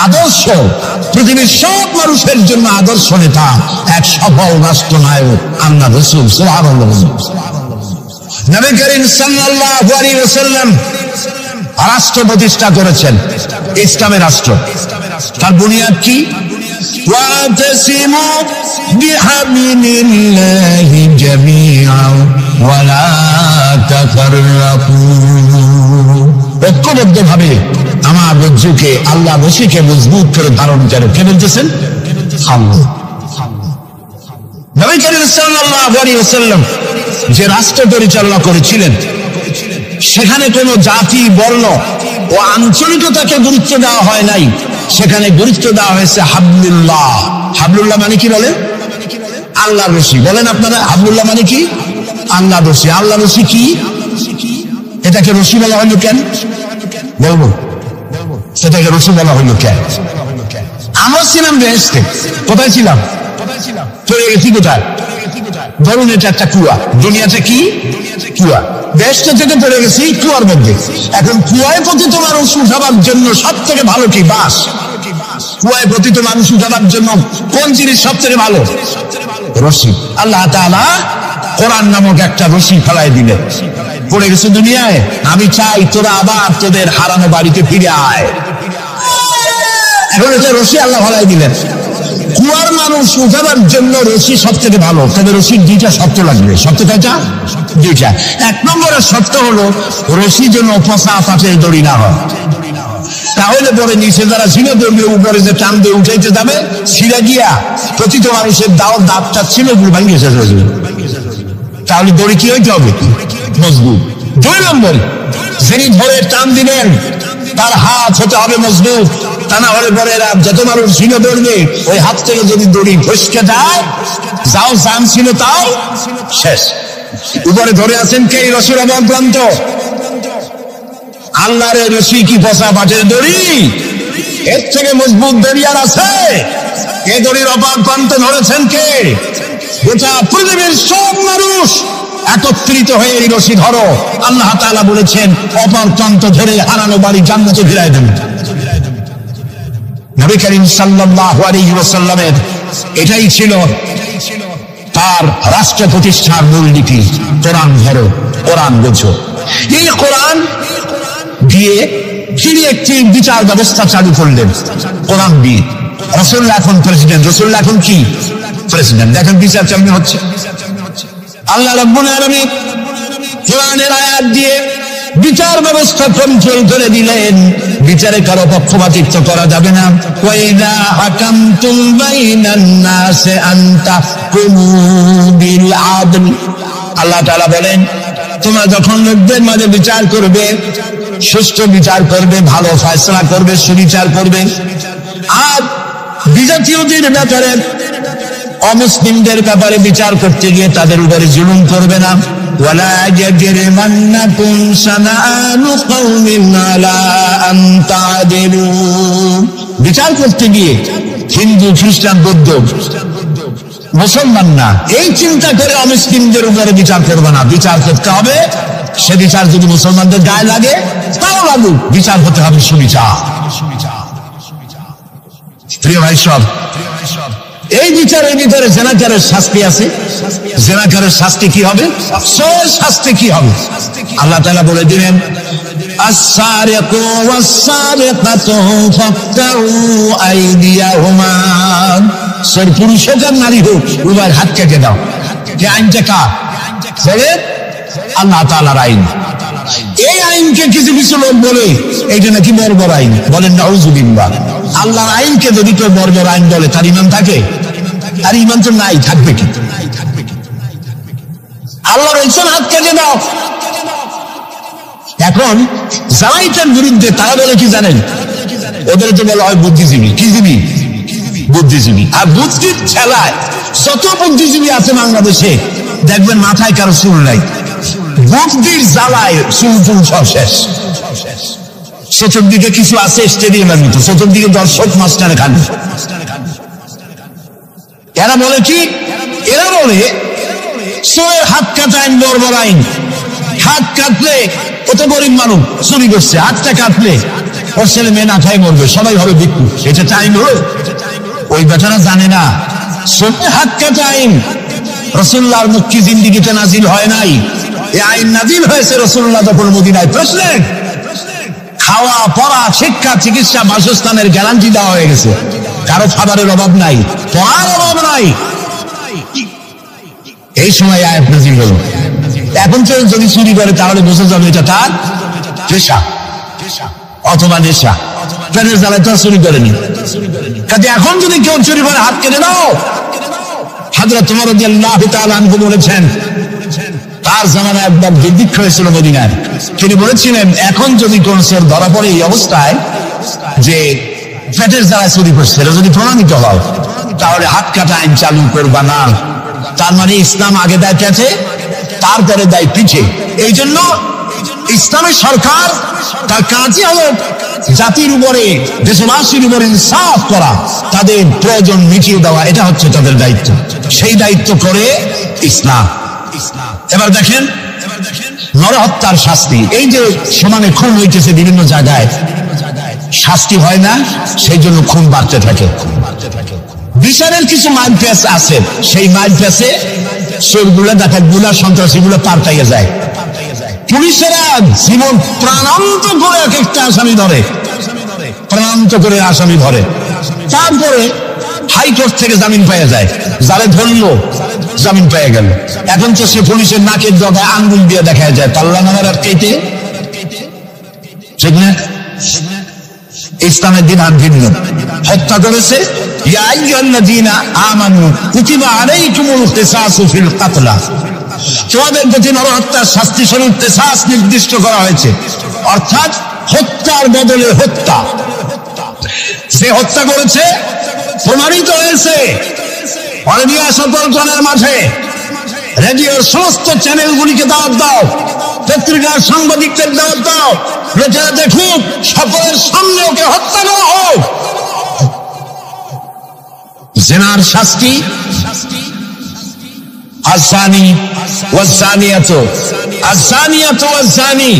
আদর্শ, পৃথিবীর সব মানুষের জন্য আদর্শ নেতা, এক সফল রাষ্ট্রনায়ক আল্লাহ রাসূল সাল্লাল্লাহু আলাইহি ওয়াসাল্লাম। নবী করিম সাল্লাল্লাহু আলাইহি ওয়াসাল্লাম রাষ্ট্র প্রতিষ্ঠা করেছেন, ইসলামের রাষ্ট্র। তার বুনিয়াদ কি? ওয়াতাসিমু বিহাবিলিল্লাহি জামিআন ওয়া লা তাফাররাকু। ঐক্যবদ্ধভাবে আমার রজ্জুকে, আল্লাহ রশিকে মজবুত করে ধারণ করে। কে বলতেছেন? আল্লাহ। নবী করিম সাল্লাল্লাহু আলাইহি ওয়াসাল্লাম যে রাষ্ট্র পরিচালনা করেছিলেন, সেখানে কোনো জাতি, বর্ণ ও আঞ্চলিকতাকে গুরুত্ব দেওয়া হয় নাই। সেখানে গুরুত্ব দেওয়া হয়েছে হাবলুল্লাহ। হাবলুল্লাহ মানে কি বলে? আল্লাহ রশি। বলেন আপনারা, হাবলুল্লাহ মানে কি? আল্লাহ রশি। আল্লাহ রশি কি? এটাকে রশি বলা হলো কেন? বলবো, সেটাকে রশি বলা হলো কেন? আমরা ছিলাম বেহেশতে। কোথায় ছিলাম? চলে গেছি কোথায়? ধরুন এটা একটা কুয়া, দুনিয়াতে কি কুয়া, বেহেশতে থেকে পড়ে গেছি কুয়ার মধ্যে। এখন কুয়ায় পতিত মানুষ উঠাবার জন্য সব থেকে ভালো কি? বাঁশ। কুয়ায় পতিত মানুষ উঠাবার জন্য কোন জিনিস সব থেকে ভালো? রশি। আল্লাহ তাআলা কোরআন নামক একটা রশি ফেলাই দিলেন, পড়ে গেছে দুনিয়ায়। আমি চাই তোরা আবার তোদের হারানো বাড়িতে ফিরে আয়। এখন এটা রশি আল্লাহ ফেলাই দিলেন। কুয়ার মানুষ উঠাবার জন্য রশি সব থেকে ভালো, তবে রশির দুইটা শর্ত লাগবে। শর্ত কয়টা? দুইটা। এক নম্বরের শর্ত হলো রশি যেন পচা পাটের দড়ি না হয়, তাহলে পরে নিচে যারা ছিল ধরবে, উপরে যে টান দিয়ে উঠাইতে যাবে ছিঁড়ে গিয়া প্রতিটা মানুষের দাঁতটা ছিল ভাঙিয়ে শেষ হয়ে যাবে। তাহলে দড়ি কি হইতে হবে? মজবুত। দুই নম্বর, যিনি ধরে টান দিবেন তার হাত হতে হবে মজবুত, তা না হলে পরে যত মানুষ ছিল ধরবে ওই হাত থেকে যদি দড়ি ফসকে যায়, যাও জান ছিল তাও শেষ। উপরে ধরে আছেন কে? রশির অভাব প্রান্ত। আল্লাহর রশি কি পচা পাটের দড়ি? এর থেকে মজবুত দড়ি আর আছে? এ দড়ির অপার প্রান্ত ধরেছেন কে? গোটা পৃথিবীর সব মানুষ একত্রিত হয়ে এই রশি ধরো। আল্লাহ তাআলা বলেছেন অপার প্রান্ত ধরে হারানো বাড়ি জান্নাতে ফিরায় দেন। নবী করিম সাল্লাল্লাহু আলাইহি ওয়াসাল্লামের এটাই ছিল তার রাষ্ট্র প্রতিষ্ঠার মূলনীতি। কোরআন ধরো, কোরআন বোঝো। এই কোরআন দিয়ে তিনি একটি বিচার ব্যবস্থা চালু করলেন। কোরআন দিয়ে রাসূলুল্লাহ এখন প্রেসিডেন্ট, রাসূলুল্লাহ এখন কি? প্রেসিডেন্ট। দেখেন বিচার কেমন হচ্ছে। আল্লাহ রাব্বুল আলামিন কোরআনের আয়াত দিয়ে বিচার ব্যবস্থা কন্ট্রোল করে দিলেন। বিচারে কারো পক্ষপাতিত্ব করা যাবে না। ওয়াইদা হাকামতুম বাইনান নাসি আন তাহকুমু বিল আদল। আল্লাহ তাআলা বলেন তোমরা যখন লোকদের মাঝে বিচার করবে, সুষ্ঠু বিচার করবে, ভালো ফয়সালা করবে, সুবিচার করবে। আর বিজাতীয়দের ব্যাপারে, অমুসলিমদের ব্যাপারে বিচার করতে গিয়ে তাদের উপরে জুলুম করবে না। ওয়ালা ইয়াজরিমান্নাকুম শানাআনু কওমিন আলা আন তা'দিলু। বিচার করতে গিয়ে হিন্দু, খ্রিস্টান, বৌদ্ধ, মুসলমান না, এই চিন্তা করে অমুসলিমদের উপরে বিচার করবে না। বিচার করতে হবে, সে বিচার যদি মুসলমানদের গায়ে লাগে তাও লাগুক, বিচার হতে হবে সুবিচার। প্রিয় ভাই সব, এই বিচারের ভিতরে জেনাকারের শাস্তি আছে। জেনাকারের শাস্তি কি হবে? চোর শাস্তি কি হবে? আল্লাহ তাআলা বলে দিলেন আস-সারিকু ওয়াস-সারিকাতু ফাকতাউ আইদিয়াহুমা। চোর পুরুষ হোক আর নারী হোক, উভয়ের হাত কেটে দাও। এই আইনটা কার? আল্লাহ তাআলার আইন। এই আইনকে কিছু কিছু লোক বলে এইটা নাকি বর্বর আইন, বলেন নাউযুবিল্লাহ। আল্লাহর আইনকে যদি কেউ বর্বর আইন বলে তার ঈমান থাকে? আর ঈমান তো নাই, থাকবে কি? আল্লাহ বলছেন হাত কেটে দাও। এখন যারা এটার বিরুদ্ধে তারা বলে কি জানেন? ওদের তো বলা হয় বুদ্ধিজীবী। কি জীবী? বুদ্ধিজীবী। আর বুদ্ধির ছেলায় যত বুদ্ধিজীবী আছে বাংলাদেশে দেখবেন মাথায় কারো চুল নাই। বুদ্ধির জ্বালায় চুল সব শেষ। চতুর্দিকে কিছু আছে স্টেডিয়ামের মতো, চতুর্দিকে দর্শক মাস্টারে খালি। এরা বলে কি? এরা বলে চোরের হাত কাটা আইন বর্বর আইন। হাত কাটলে কত গরিব মানুষ চুরি করছে, হাতটা কাটলে ওর ছেলে মেয়ে না খাই মরবে, সবাই হবে ভিক্ষু। এটা টাইম হলো? ওই বেচারা জানে না চোরের হাত কাটা আইন রাসূলুল্লাহর মুক্তি জিন্দেগিতে নাজিল হয় নাই। এই আইন নাজিল হয়েছে রাসূলুল্লাহ যখন মদিনায় প্রেসিডেন্ট। খাওয়া, পড়া, শিক্ষা, চিকিৎসা, বাসস্থানের গ্যারান্টি দেওয়া হয়ে গেছে। কারো খাবারের অভাব নাই, পড়ার অভাব নাই। এই সময় আয়াত নাজিল হলো। এখন কেউ যদি চুরি করে তাহলে বোঝা যাবে এটা তার পেশা অথবা নেশা। পেটের জ্বালায় তো চুরি করেনি। কাজে এখন যদি কেউ চুরি করে হাত কেটে দাও। হযরত ওমর রাদিয়াল্লাহু তাআলা আনহু বলেছেন তার জামানায় একবার দুর্ভিক্ষ হয়েছিল মদিনায়। তিনি বলেছিলেন এখন যদি কোন চোর ধরা পড়ে এই অবস্থায় যে পেটের জ্বালায় চুরি করছে, এটা যদি প্রমাণিত হয় তাহলে হাত কাটা আইন চালু করবা না। তার মানে ইসলাম আগে দেয় কাছে, তারপরে দেয় পিছে। এই জন্য ইসলামী সরকার তার কাজই হলো জাতির উপরে, দেশবাসীর উপরে ইনসাফ করা, তাদের প্রয়োজন মিটিয়ে দেওয়া, এটা হচ্ছে তাদের দায়িত্ব। সেই দায়িত্ব করে ইসলাম। এবার দেখেন নরহত্যার শাস্তি, এই যে সমানে খুন হইতেছে বিভিন্ন জায়গায়, শাস্তি হয় না, সেই জন্য খুন বাড়তে থাকে। বিচারের কিছু মাইল পেস আছে, সেই মাইল পেসে চোরগুলো, ডাকাতগুলো, সন্ত্রাসীগুলো পাল্টাইয়া যায়। পুলিশেরা জীবন প্রাণান্ত করে এক একটা আসামি ধরে, প্রাণান্ত করে আসামি ধরে, তারপরে হাইকোর্ট থেকে জামিন পেয়ে যায়। যারে ধরলো জামিন পেয়ে গেল। এখন তো সে পুলিশের নাকের ডগায় আঙ্গুল দিয়ে দেখা যায়, পাল্লা নামার আর কেটে, ঠিক না? ইসলামের বিধান ভিন্ন। হত্যা করেছে, ইয়া আইয়ুহাল্লাযীনা আমানু কুতিবা আলাইকুমুল কিসাসু ফিল কাতলা, তোমাদের প্রতি নরহত্যার শাস্তি স্বরূপ কিসাস নির্দিষ্ট করা হয়েছে, অর্থাৎ হত্যার বদলে হত্যা। সে হত্যা করেছে প্রমাণিত হয়েছে, অলিয়া সতর্কতার মাঠে রেডিওর সমস্ত চ্যানেলগুলিকে দাওয়াত দাও, পত্রিকার সাংবাদিকদের দাওয়াত দাও, লোকেরা দেখুক, সকলের সামনে ওকে হত্যা করা হোক। জিনার শাস্তি আসানি ওয়াসানিয়াতু আসানিয়াতু ওয়াসানি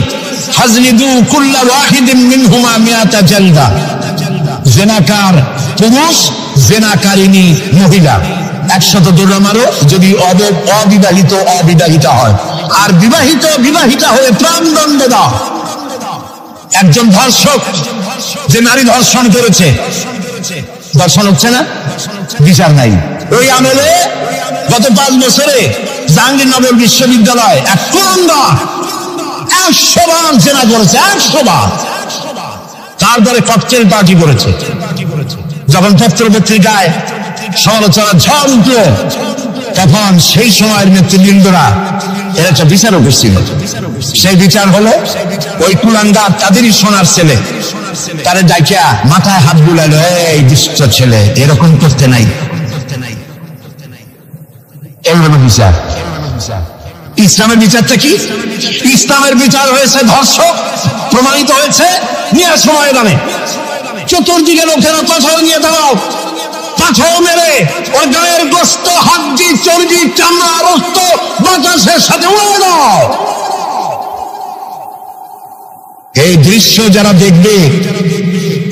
ফাজলিদু কুল্লা ওয়াহিদিন মিনহুমা মিয়াতা জালদা। জিনাকার পুরুষ, জিনাকারিনী মহিলা 100 দৌড়া মারো, যদি অবিবাহিতা হয়, আর বিবাহিতা হয়ে প্রাণদণ্ড দাও। একজন ধর্ষক যে নারী ধর্ষণ করেছে, ধর্ষণ হচ্ছে না, বিচার নাই। ওই আমলে গত 5 বছরে জাহাঙ্গীরনগর বিশ্ববিদ্যালয় এক কুলাঙ্গার 100 বার জেনা করেছে, 100 বার। তারপরে ককটেল পার্টি করেছে। যখন পত্র পত্রিকায় সমালোচনা ঝড় উঠল, তখন সেই সময়ের নেতৃবৃন্দরা এর একটা বিচারও করছিল। সেই বিচার হলো ওই কুলাঙ্গার তাদেরই সোনার ছেলে, তারে ডাকিয়া মাথায় হাত বুলালো, এই দুষ্ট ছেলে, এরকম করতে নাই। এগুলো বিচার। ইসলামের বিচারটা কি? ইসলামের বিচার হয়েছে ধর্ষক প্রমাণিত হয়েছে, নিয়ে সময় দামে চতুর্দিকে লোকেরা পাথর নিয়ে দাঁড়াও, পাথর মেরে ওর গায়ের গোস্ত, হাড্ডি, চর্বি, চামড়া, রক্ত বাতাসের সাথে উড়ে দাও। এই দৃশ্য যারা দেখবে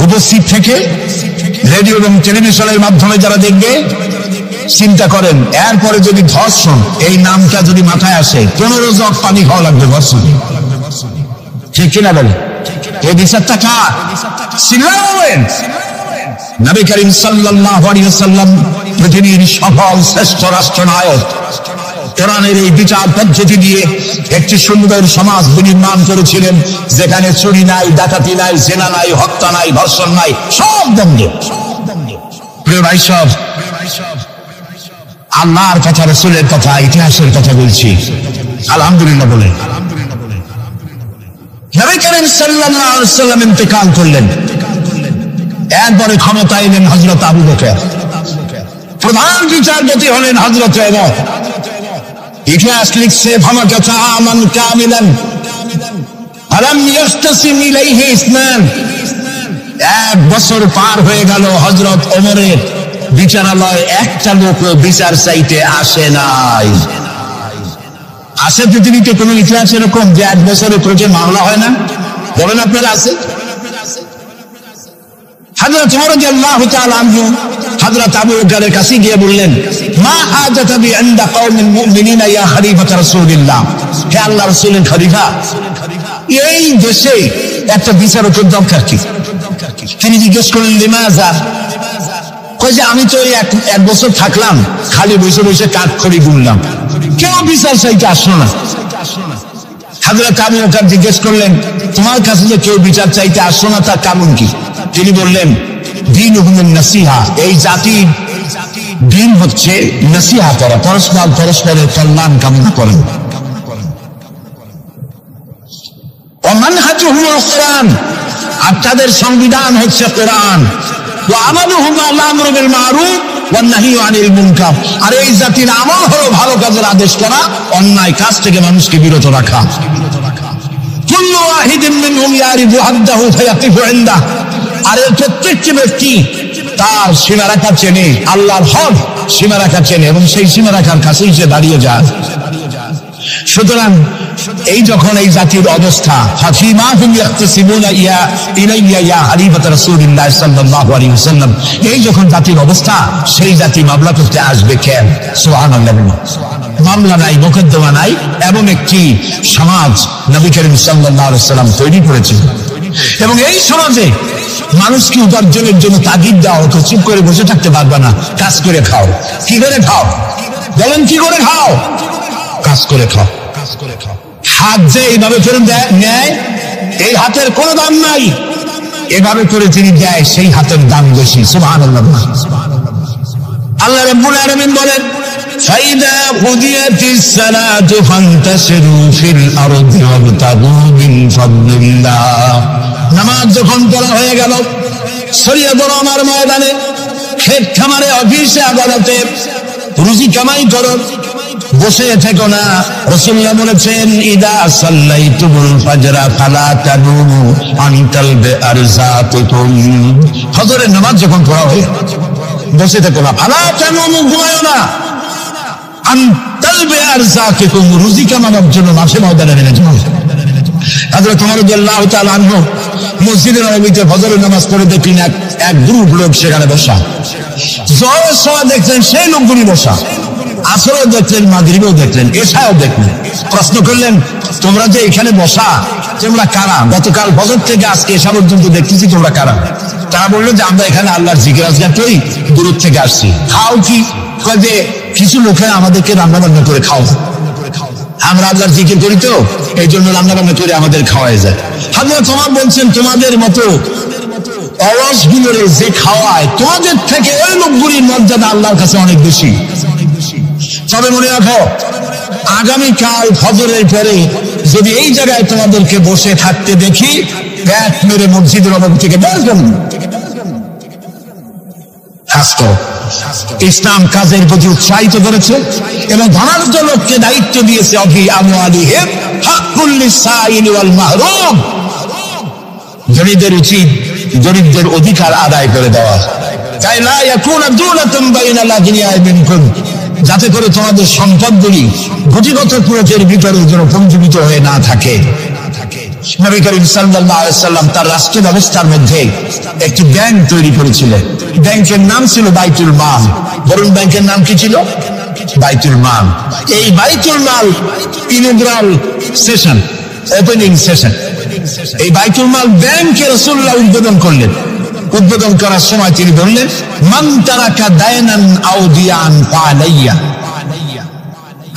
উপস্থিত থেকে, রেডিও এবং টেলিভিশনের মাধ্যমে যারা দেখবে, চিন্তা করেন এরপরে যদি ধর্ষণ এই নামটা যদি মাথায় আসে, 15 জগ পানি খাওয়া লাগবে ধর্ষণ, ঠিক কিনা বলে? এই বিচারটা কার? সিলামের। নবী করিম সাল্লাল্লাহু আলাইহি ওয়াসাল্লাম পৃথিবীর সফল শ্রেষ্ঠ রাষ্ট্রনায়ক, কোরআনের এই বিচার পদ্ধতি দিয়ে একটি সুন্দর সমাজ বিনির্মাণ করেছিলেন, যেখানে চুরি নাই, ডাকাতি নাই, জেনা নাই, হত্যা নাই, ধর্ষণ নাই, সব বন্ধ। প্রিয় ভাই সব, আল্লাহর কথা, রাসূলের কথা, ইতিহাসের কথা বলছি, আলহামদুলিল্লাহ বলে। নবী করিম সাল্লাল্লাহু আলাইহি ওয়াসাল্লাম ইন্তেকাল করলেন, এরপরে ক্ষমতা এলেন হযরত আবু বকর, প্রধান বিচারপতি হলেন হযরত ওমর। ইতিহাস লিখছে, ফামাকাতা আমান কামিলান আলাম ইয়াস্তাসিম ইলাইহি ইসনান। 1 বছর পার হয়ে গেল, হযরত ওমরের বিচারালয় একটা লোক বিচার চাইতে আসে নাই। আছে পৃথিবীতে কোন ইতিহাস এরকম যে 1 বছরে প্রতি মামলা হয় না? বলেন আপনারা, আছে? হযরত ওমর রাদিয়াল্লাহু তাআলা আনহু হযরত আবু বকরের কাছে গিয়ে বললেন, মা হাজাতা বি ইনদা কওমিল মুমিনিনা ইয়া খলিফাত রাসূলিল্লাহ। হে আল্লাহর রাসূলের খলিফা, এই দেশে একটা বিচারকের দরকার কি? তিনি জিজ্ঞেস করলেন, লিমাযা? কই যে আমি তো 1 বছর থাকলাম, খালি বসে বসে কাঠখড়ি গুনলাম, কেউ বিচার চাইতে আসলো না। হযরত আবু বকর জিজ্ঞেস করলেন, তোমার কাছে যে কেউ বিচার চাইতে আসলো না, তার কারণ কি? তিনি বললেন, দীনুহুম নাসিহা, এই জাতির দিন হচ্ছে নাসিহা করা, পরস্পরের কল্যাণ কামনা করেন। ওয়া মানহাজুহুল কুরআন, আর তাদের সংবিধান হচ্ছে কোরআন। ওয়া আমালুহুম আলা আমরি বিল মারুফ ওয়া নাহয়ু আনিল মুনকার, আর এই জাতির আমল হলো ভালো কাজের আদেশ করা, অন্যায় কাজ থেকে মানুষকে বিরত রাখা। কুল্লু ওয়াহিদিন মিনহুম ইয়ারিদু হাদ্দাহু ফায়াকিফু ইনদাহ, আর এর প্রত্যেকটি ব্যক্তি তার সীমারেখা চেনে, আল্লাহর হদ সীমারেখা চেনে এবং সেই সীমারেখার কাছেই সে দাঁড়িয়ে যায়। সুতরাং এই যখন এই জাতির অবস্থা, ফাফিমা হুম ইয়াখতাসিমুনা ইলাইয়া ইয়া হাবিবাত রাসূলিল্লাহ সাল্লাল্লাহু আলাইহি ওয়াসাল্লাম, এই যখন জাতির অবস্থা, সেই জাতি মামলা করতে আসবে কেন? সুবহানাল্লাহ। মামলা নাই, মোকদ্দমা নাই, এমন একটি সমাজ নবী করিম সাল্লাল্লাহু আলাইহি ওয়াসাল্লাম তৈরি করেছেন। এবং এই সমাজে মানুষকে উপার্জনের জন্য তাগিদ দেওয়া হতো, চুপ করে বসে থাকতে পারবে না, কাজ করে খাও। কি করে খাও বলেন? কি করে খাও? কাজ করে খাও। হাত যে এইভাবে করে নেয়, এই হাতের কোনো দাম নাই, এভাবে করে তিনি দেয়, সেই হাতের দাম বেশি। সুবহানাল্লাহ। আল্লাহ রাব্বুল আলামিন বলেন, ফাইদা কুদিয়াতিস সালাতু ফান্তাশিরু ফিল আরদি ওয়াবতাগু মিন ফাদলিল্লাহ। নামাজ যখন পড়া হয়ে গেল, ছড়িয়ে পড়ো আমার ময়দানে, ক্ষেত খামারে, অফিসে, আদালতে, রুজি কামাই করো, বসে থেকো না। রাসূলুল্লাহ বলেছেন, ইদা সাল্লাইতুমুল ফাজরা ফালা তানুমু আন তালবি আরযাকুম। ফজরের নামাজ যখন পড়া হয়, বসে থেকো না, ফালা তানুমু, ঘুমায়ো না, আন তালবি আরযাকুম, রুজি কামানোর জন্য মাঠে ময়দানে নেমে যাও। হযরত ওমর রাদিয়াল্লাহু তাআলা আনহু মসজিদে নববীতে ফজরের নামাজ পড়ে দেখলেন এক গ্রুপ লোক সেখানে বসা। জোহরের সময় দেখলেন সেই লোকগুলি বসা, আসরেও দেখলেন, মাগরিবেও দেখলেন, এশাও দেখলেন। প্রশ্ন করলেন, তোমরা যে এখানে বসা, তোমরা কারা? গতকাল ফজর থেকে আজকে এশা পর্যন্ত দেখতেছি, তোমরা কারা? তারা বললো যে আমরা এখানে আল্লাহর জিকির আজগার করি, দূর থেকে আসছি। খাও কি? যে কিছু লোকে আমাদেরকে রান্না বান্না করে খাও, আমরা আল্লাহর জিকির করি তো এই জন্য রান্না বান্না করে আমাদের খাওয়াই যায়। হযরত ওমর বলছেন, তোমাদের মতো অলসগুলোরে যে খাওয়ায়, তোমাদের থেকে ওই লোকগুলির মর্যাদা আল্লাহর কাছে অনেক বেশি। তবে মনে রাখো, আগামীকাল ফজরের পরে যদি এই জায়গায় তোমাদেরকে বসে থাকতে দেখি, ব্যাট মেরে মসজিদের নববী থেকে বের করুন। কাজ করো। ইসলাম কাজের প্রতি উৎসাহিত করেছে এবং ধনাঢ্য লোককে দায়িত্ব দিয়েছে, অফি আমওয়ালিহিম হাক্কুল লিসাইলি ওয়াল মাহরুম, গরিবদের উচিত গরিবদের অধিকার আদায় করে দেওয়া। তাই লা ইয়াকুনা দুলাতুন বাইনাল আগনিয়া মিনকুম, যাতে করে তোমাদের সম্পদগুলি গুটিগত প্রয়োগের ভিতরে যেন পঞ্জীবিত হয়ে না থাকে। নবী করিম সাল্লাল্লাহু আলাইহি ওয়াসাল্লাম তার রাষ্ট্র ব্যবস্থার মধ্যে একটি ব্যাংক তৈরি করেছিলেন। ব্যাংকের নাম ছিল বাইতুল মাল। বরুণ ব্যাংকের নাম কি ছিল? বাইতুল মাল। এই বাইতুল মাল ইনগ্রাল সেশন, ওপেনিং সেশন, এই বাইতুল মাল ব্যাংকে রাসূলুল্লাহ উদ্বোধন করলেন। উদ্বোধন করার সময় তিনি বললেন, মান তারাকা দায়নান আও দিয়ান ফালাইয়া,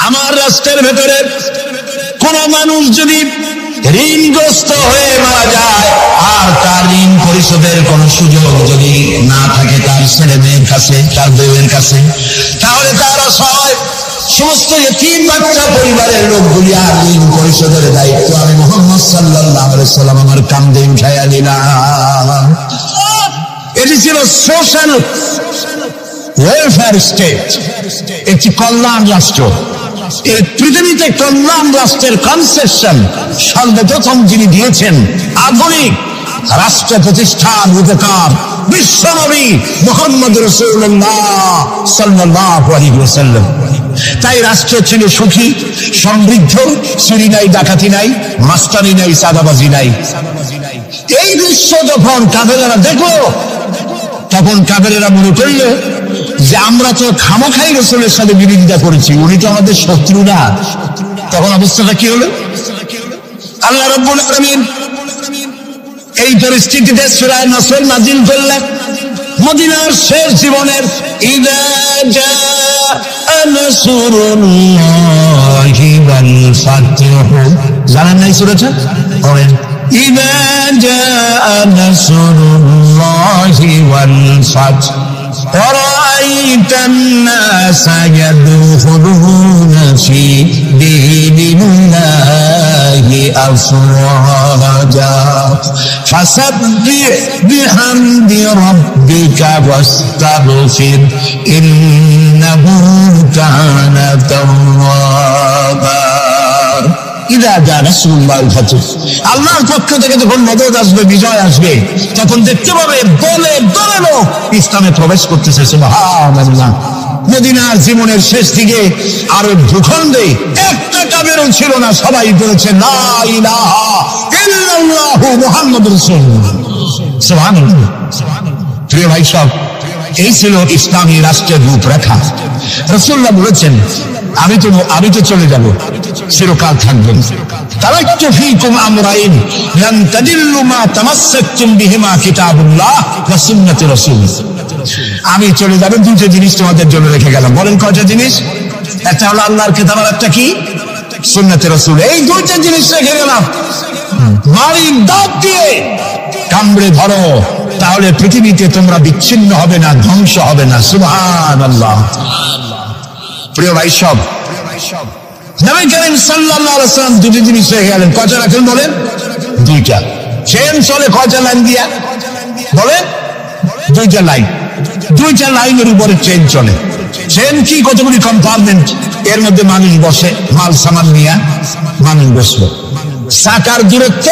আমার রাষ্ট্রের ভেতরে কোন মানুষ যদি ঋণগ্রস্ত হয়ে মারা যায় আর তার ঋণ পরিশোধের কোন সুযোগ যদি না থাকে তার ছেলে মেয়ের কাছে, তার বউয়ের কাছে, তাহলে তার অসহায় সমস্ত ইতিম বাচ্চা পরিবারের লোকগুলি আর ঋণ পরিশোধের দায়িত্ব আমি মুহাম্মদ সাল্লাল্লাহু আলাইহি সাল্লাম আমার কাঁধে উঠাইয়া দিলাম। এটি ছিল সোশ্যাল ওয়েলফেয়ার স্টেট, একটি কল্যাণ রাষ্ট্র। এই পৃথিবীতে কল্যাণ রাষ্ট্রের কনসেপশন সর্বপ্রথম যিনি দিয়েছেন, আধুনিক রাষ্ট্র প্রতিষ্ঠান উপকার বিশ্বনবী মুহাম্মদ রাসূলুল্লাহ সাল্লাল্লাহু আলাইহি ওয়াসাল্লাম। তাই রাষ্ট্র ছিল সুখী, সমৃদ্ধ, চুরি নাই, ডাকাতি নাই, মাস্তানি নাই, চাঁদাবাজি নাই। এই দৃশ্য যখন কাফেরেরা দেখলো, তখন কাফেরেরা মনে করল যে আমরা তো খামখাই রাসূলের সাথে বিরোধিতা করেছি, উনি তো আমাদের শত্রু না। তখন অবস্থাটা কি হলো? আল্লাহ রাব্বুল আলামিন এই পরিস্থিতিতে সূরা নাসর নাযিল করলেন। মদিনার শেষ জীবনের ইযা জাআ নাসরুল্লাহি ওয়াল ফাতহু, জানেন না এই সূরাটা? পড়েন, ইযা জাআ নাসরুল্লাহি ওয়াল ফাতহু ورأيت الناس يدخلون في دين الله أفواجا فسبح بحمد ربك واستغفر إنه كان توابا। ইদা জা নাসরুল্লাহিল ফাতহ, আল্লাহর পক্ষ থেকে যখন মদদ আসবে, বিজয় আসবে, তখন দেখতে পাবে দলে দলে লোক ইসলামে প্রবেশ করতেছে। সুবহানাল্লাহ। মদিনার জীবনের শেষ দিকে আরব ভূখণ্ডে একটা কাফেরও ছিল না, সবাই বলেছে লা ইলাহা ইল্লাল্লাহু মুহাম্মাদুর রাসূলুল্লাহ। সুবহানাল্লাহ। প্রিয় ভাই সব, এই ছিল ইসলামী রাষ্ট্রের রূপরেখা। রাসূলুল্লাহ বলেছেন, আমি তো চলে যাব, চিরকাল থাকবেন। তারাকতু ফীকুম আমরাইন লান তাদিল্লু মা তামাসসাকতুম বিহিমা কিতাবুল্লাহ ওয়া সুন্নাতি রাসূল। আমি চলে যাব, দুটো জিনিস তোমাদের জন্য রেখে গেলাম। বলেন কয়টা জিনিস? একটা হলো আল্লাহর কিতাব, আর একটা কি? সুন্নাতে রাসূল। এই দুইটা জিনিস রেখে গেলাম। মারির দাঁত দিয়ে কামড়ে ধরো, তাহলে পৃথিবীতে তোমরা বিচ্ছিন্ন হবে না, ধ্বংস হবে না। সুবহানাল্লাহ। প্রিয় ভাই সব, নবী করিম সাল্লাল্লাহু আলাইহি ওয়াসাল্লাম দুটো জিনিস রেখে গেলেন। কয়টা রাখেন বলেন? দুইটা। চেন চলে কয়টা লাইন দিয়া? বলেন? দুইটা লাইন। দুইটা লাইনের উপরে ট্রেন চলে। ট্রেন কি? কতগুলি কম্পার্টমেন্ট, এর মধ্যে মানুষ বসে, মাল সামান নিয়ে মানুষ বসলো। চাকার দূরত্ব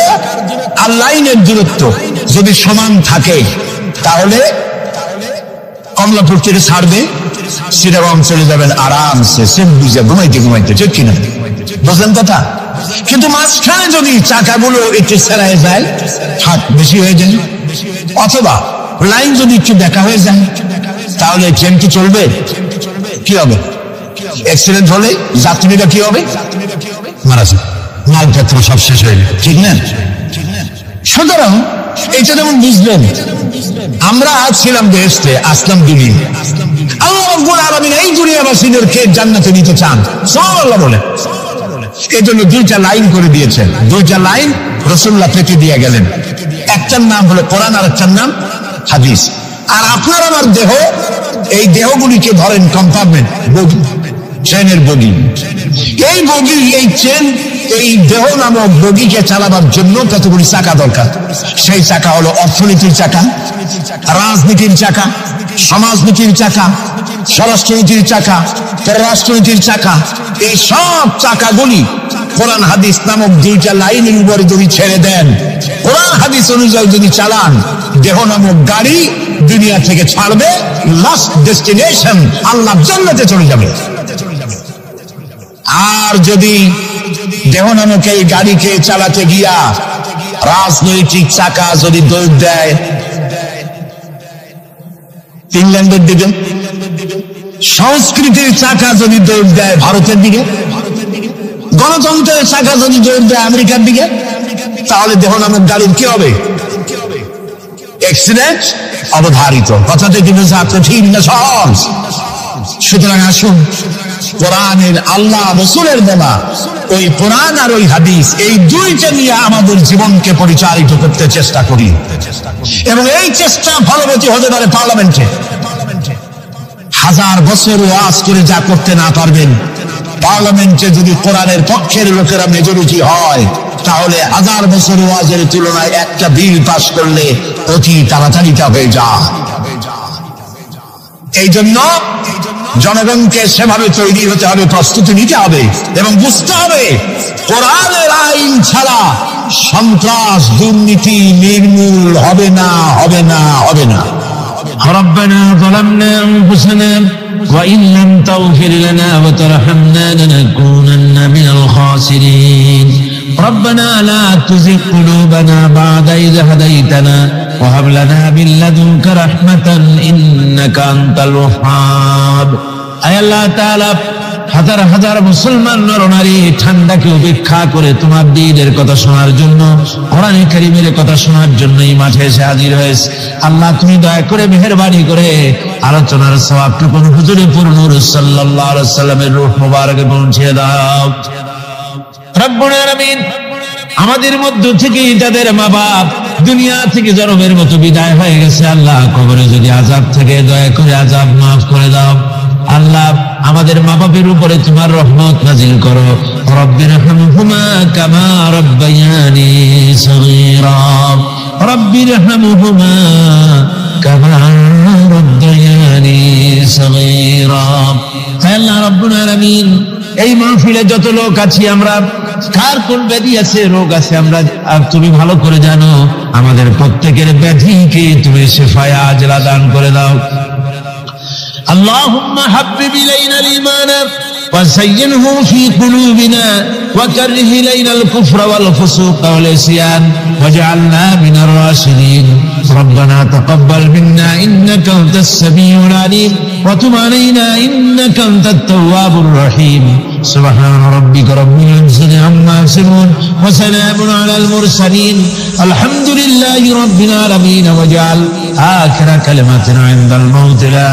আর লাইনের দূরত্ব যদি সমান থাকে, তাহলে কমলাপুর থেকে ছাড়বে, সিরাগঞ্জ চলে যাবেন আরামসে, সেম বুঝে ঘুমাইতে ঘুমাইতে। ঠিক কিনা? বুঝলেন কথা? কিন্তু মাঝখানে যদি চাকাগুলো একটু সেরায় যায়, হাত বেশি হয়ে যায়, অথবা লাইন যদি একটু দেখা হয়ে যায়, তাহলে ট্রেন কি চলবে? কি হবে? অ্যাক্সিডেন্ট হলে যাত্রীরা কি হবে? মারা যাবে, মালপত্র সব শেষ হয়ে যাবে। ঠিক না? সুতরাং এটা যেমন বুঝলেন, আমরা ছিলাম বেহেশতে, আসলাম দুনিয়া। আল্লাহ রাব্বুল আলামিন এই দুনিয়াবাসীদেরকে জান্নাতে নিতে চান, সুবহানাল্লাহ বলে। এই জন্য দুইটা লাইন করে দিয়েছেন। দুইটা লাইন রাসূলুল্লাহ পেতে দিয়ে গেলেন। একটার নাম হলো কোরআন, আর একটার নাম হাদিস। আর আপনার আমার দেহ, এই দেহগুলিকে ধরেন কম্পার্টমেন্ট, বগি, ট্রেনের বগি। এই বগি, এই ট্রেন, এই দেহ নামক বগিকে চালাবার জন্য কতগুলি চাকা দরকার। সেই চাকা হলো অর্থনীতির চাকা, রাজনীতির চাকা, সমাজনীতির চাকা, স্বরাষ্ট্রনীতির চাকা, পররাষ্ট্রনীতির চাকা। এই সব চাকাগুলি কোরআন হাদিস নামক দুইটা লাইনের উপরে যদি ছেড়ে দেন, কোরআন হাদিস অনুযায়ী যদি চালান, দেহ নামক গাড়ি দুনিয়া থেকে ছাড়বে, লাস্ট ডেস্টিনেশন আল্লাহর জান্নাতে চলে যাবে। আর যদি দেহ নামক এই গাড়িকে চালাতে গিয়া রাজনৈতিক চাকা যদি দৌড় দেয় ইংল্যান্ডের দিকে, সংস্কৃতির চাকা যদি দৌড় দেয় ভারতের দিকে, গণতন্ত্রের চাকা যদি দৌড় দেয় আমেরিকার দিকে, তাহলে দেহ নামক গাড়ির কি হবে? অ্যাক্সিডেন্ট অবধারিত। কথাটা কিন্তু কঠিন না, সহজ। সুতরাং আসুন, কোরআনের, আল্লাহ রাসূলের দেওয়া ওই কোরআন আর ওই হাদিস, এই দুইটা নিয়ে আমাদের জীবনকে পরিচালিত করতে চেষ্টা করি। এবং এই চেষ্টা ফলবতী হতে পারে পার্লামেন্টে। হাজার বছর ওয়াজ করে যা করতে না পারবেন, পার্লামেন্টে যদি কোরআনের পক্ষের লোকেরা মেজরিটি হয়, তাহলে হাজার বছর ওয়াজের তুলনায় একটা বিল পাস করলে অতি তাড়াতাড়িটা হয়ে যায়। এই জন্য জনগণকে সেভাবে তৈরি হতে হবে, প্রস্তুতি নিতে হবে এবং বুঝতে হবে কোরআনের আইন ছাড়া সন্ত্রাস, দুর্নীতি নির্মূল হবে না, হবে না, হবে না। ربنا ظلمنا أنفسنا وإن لم تغفر لنا وترحمنا لنكونن من الخاسرين ربنا لا تزغ قلوبنا بعد إذ هديتنا وهب لنا من لدنك رحمة إنك أنت الوهاب أي الله تعالى হাজার হাজার মুসলমান নরনারী ঠান্ডাকে উপেক্ষা করে তোমার দ্বীনের কথা শোনার জন্য, কোরআনে কারীমের কথা শোনার জন্য এই মাঠে এসে হাজির হয়েছে। আল্লাহ, তুমি দয়া করে মেহেরবানি করে আলোচনার সওয়াবটুকু হুজুরে পুরনূর সাল্লাল্লাহু আলাইহি ওয়াসাল্লামের রূহ মুবারকে পৌঁছে দাও। রব্বুল আলামিন, আমাদের মধ্য থেকে যাদের মা বাপ দুনিয়া থেকে জনমের মতো বিদায় হয়ে গেছে, আল্লাহ কবরে যদি আযাব থাকে, দয়া করে আযাব মাফ করে দাও। আল্লাহ, আমাদের মা বাপের উপরে তোমার রহমত নাজিল করো। রব্বিরহামহুমা কামা রাব্বায়ানি সগীরা, রব্বিরহামহুমা কামা রাব্বায়ানি সগীরা। হে আল্লাহ রাব্বুল আলামিন, এই মাহফিলে যত লোক আছি আমরা কার কোন ব্যাধি আছে, রোগ আছে, আমরা আর তুমি ভালো করে জানো। আমাদের প্রত্যেকের ব্যাধিকে তুমি শিফায়ে আজলা দান করে দাও। আল্লাহুম্মা হাব্বিব ইলাইনা আল-ঈমান وزينه في قلوبنا وكره إلينا الكفر والفسوق والعصيان واجعلنا من الراشدين ربنا تقبل منا إنك أنت السميع العليم وتب علينا إنك أنت التواب الرحيم سبحان ربك رب العزة عما يصفون وسلام على المرسلين الحمد لله رب العالمين واجعل آخر كلمتنا عند الموت لا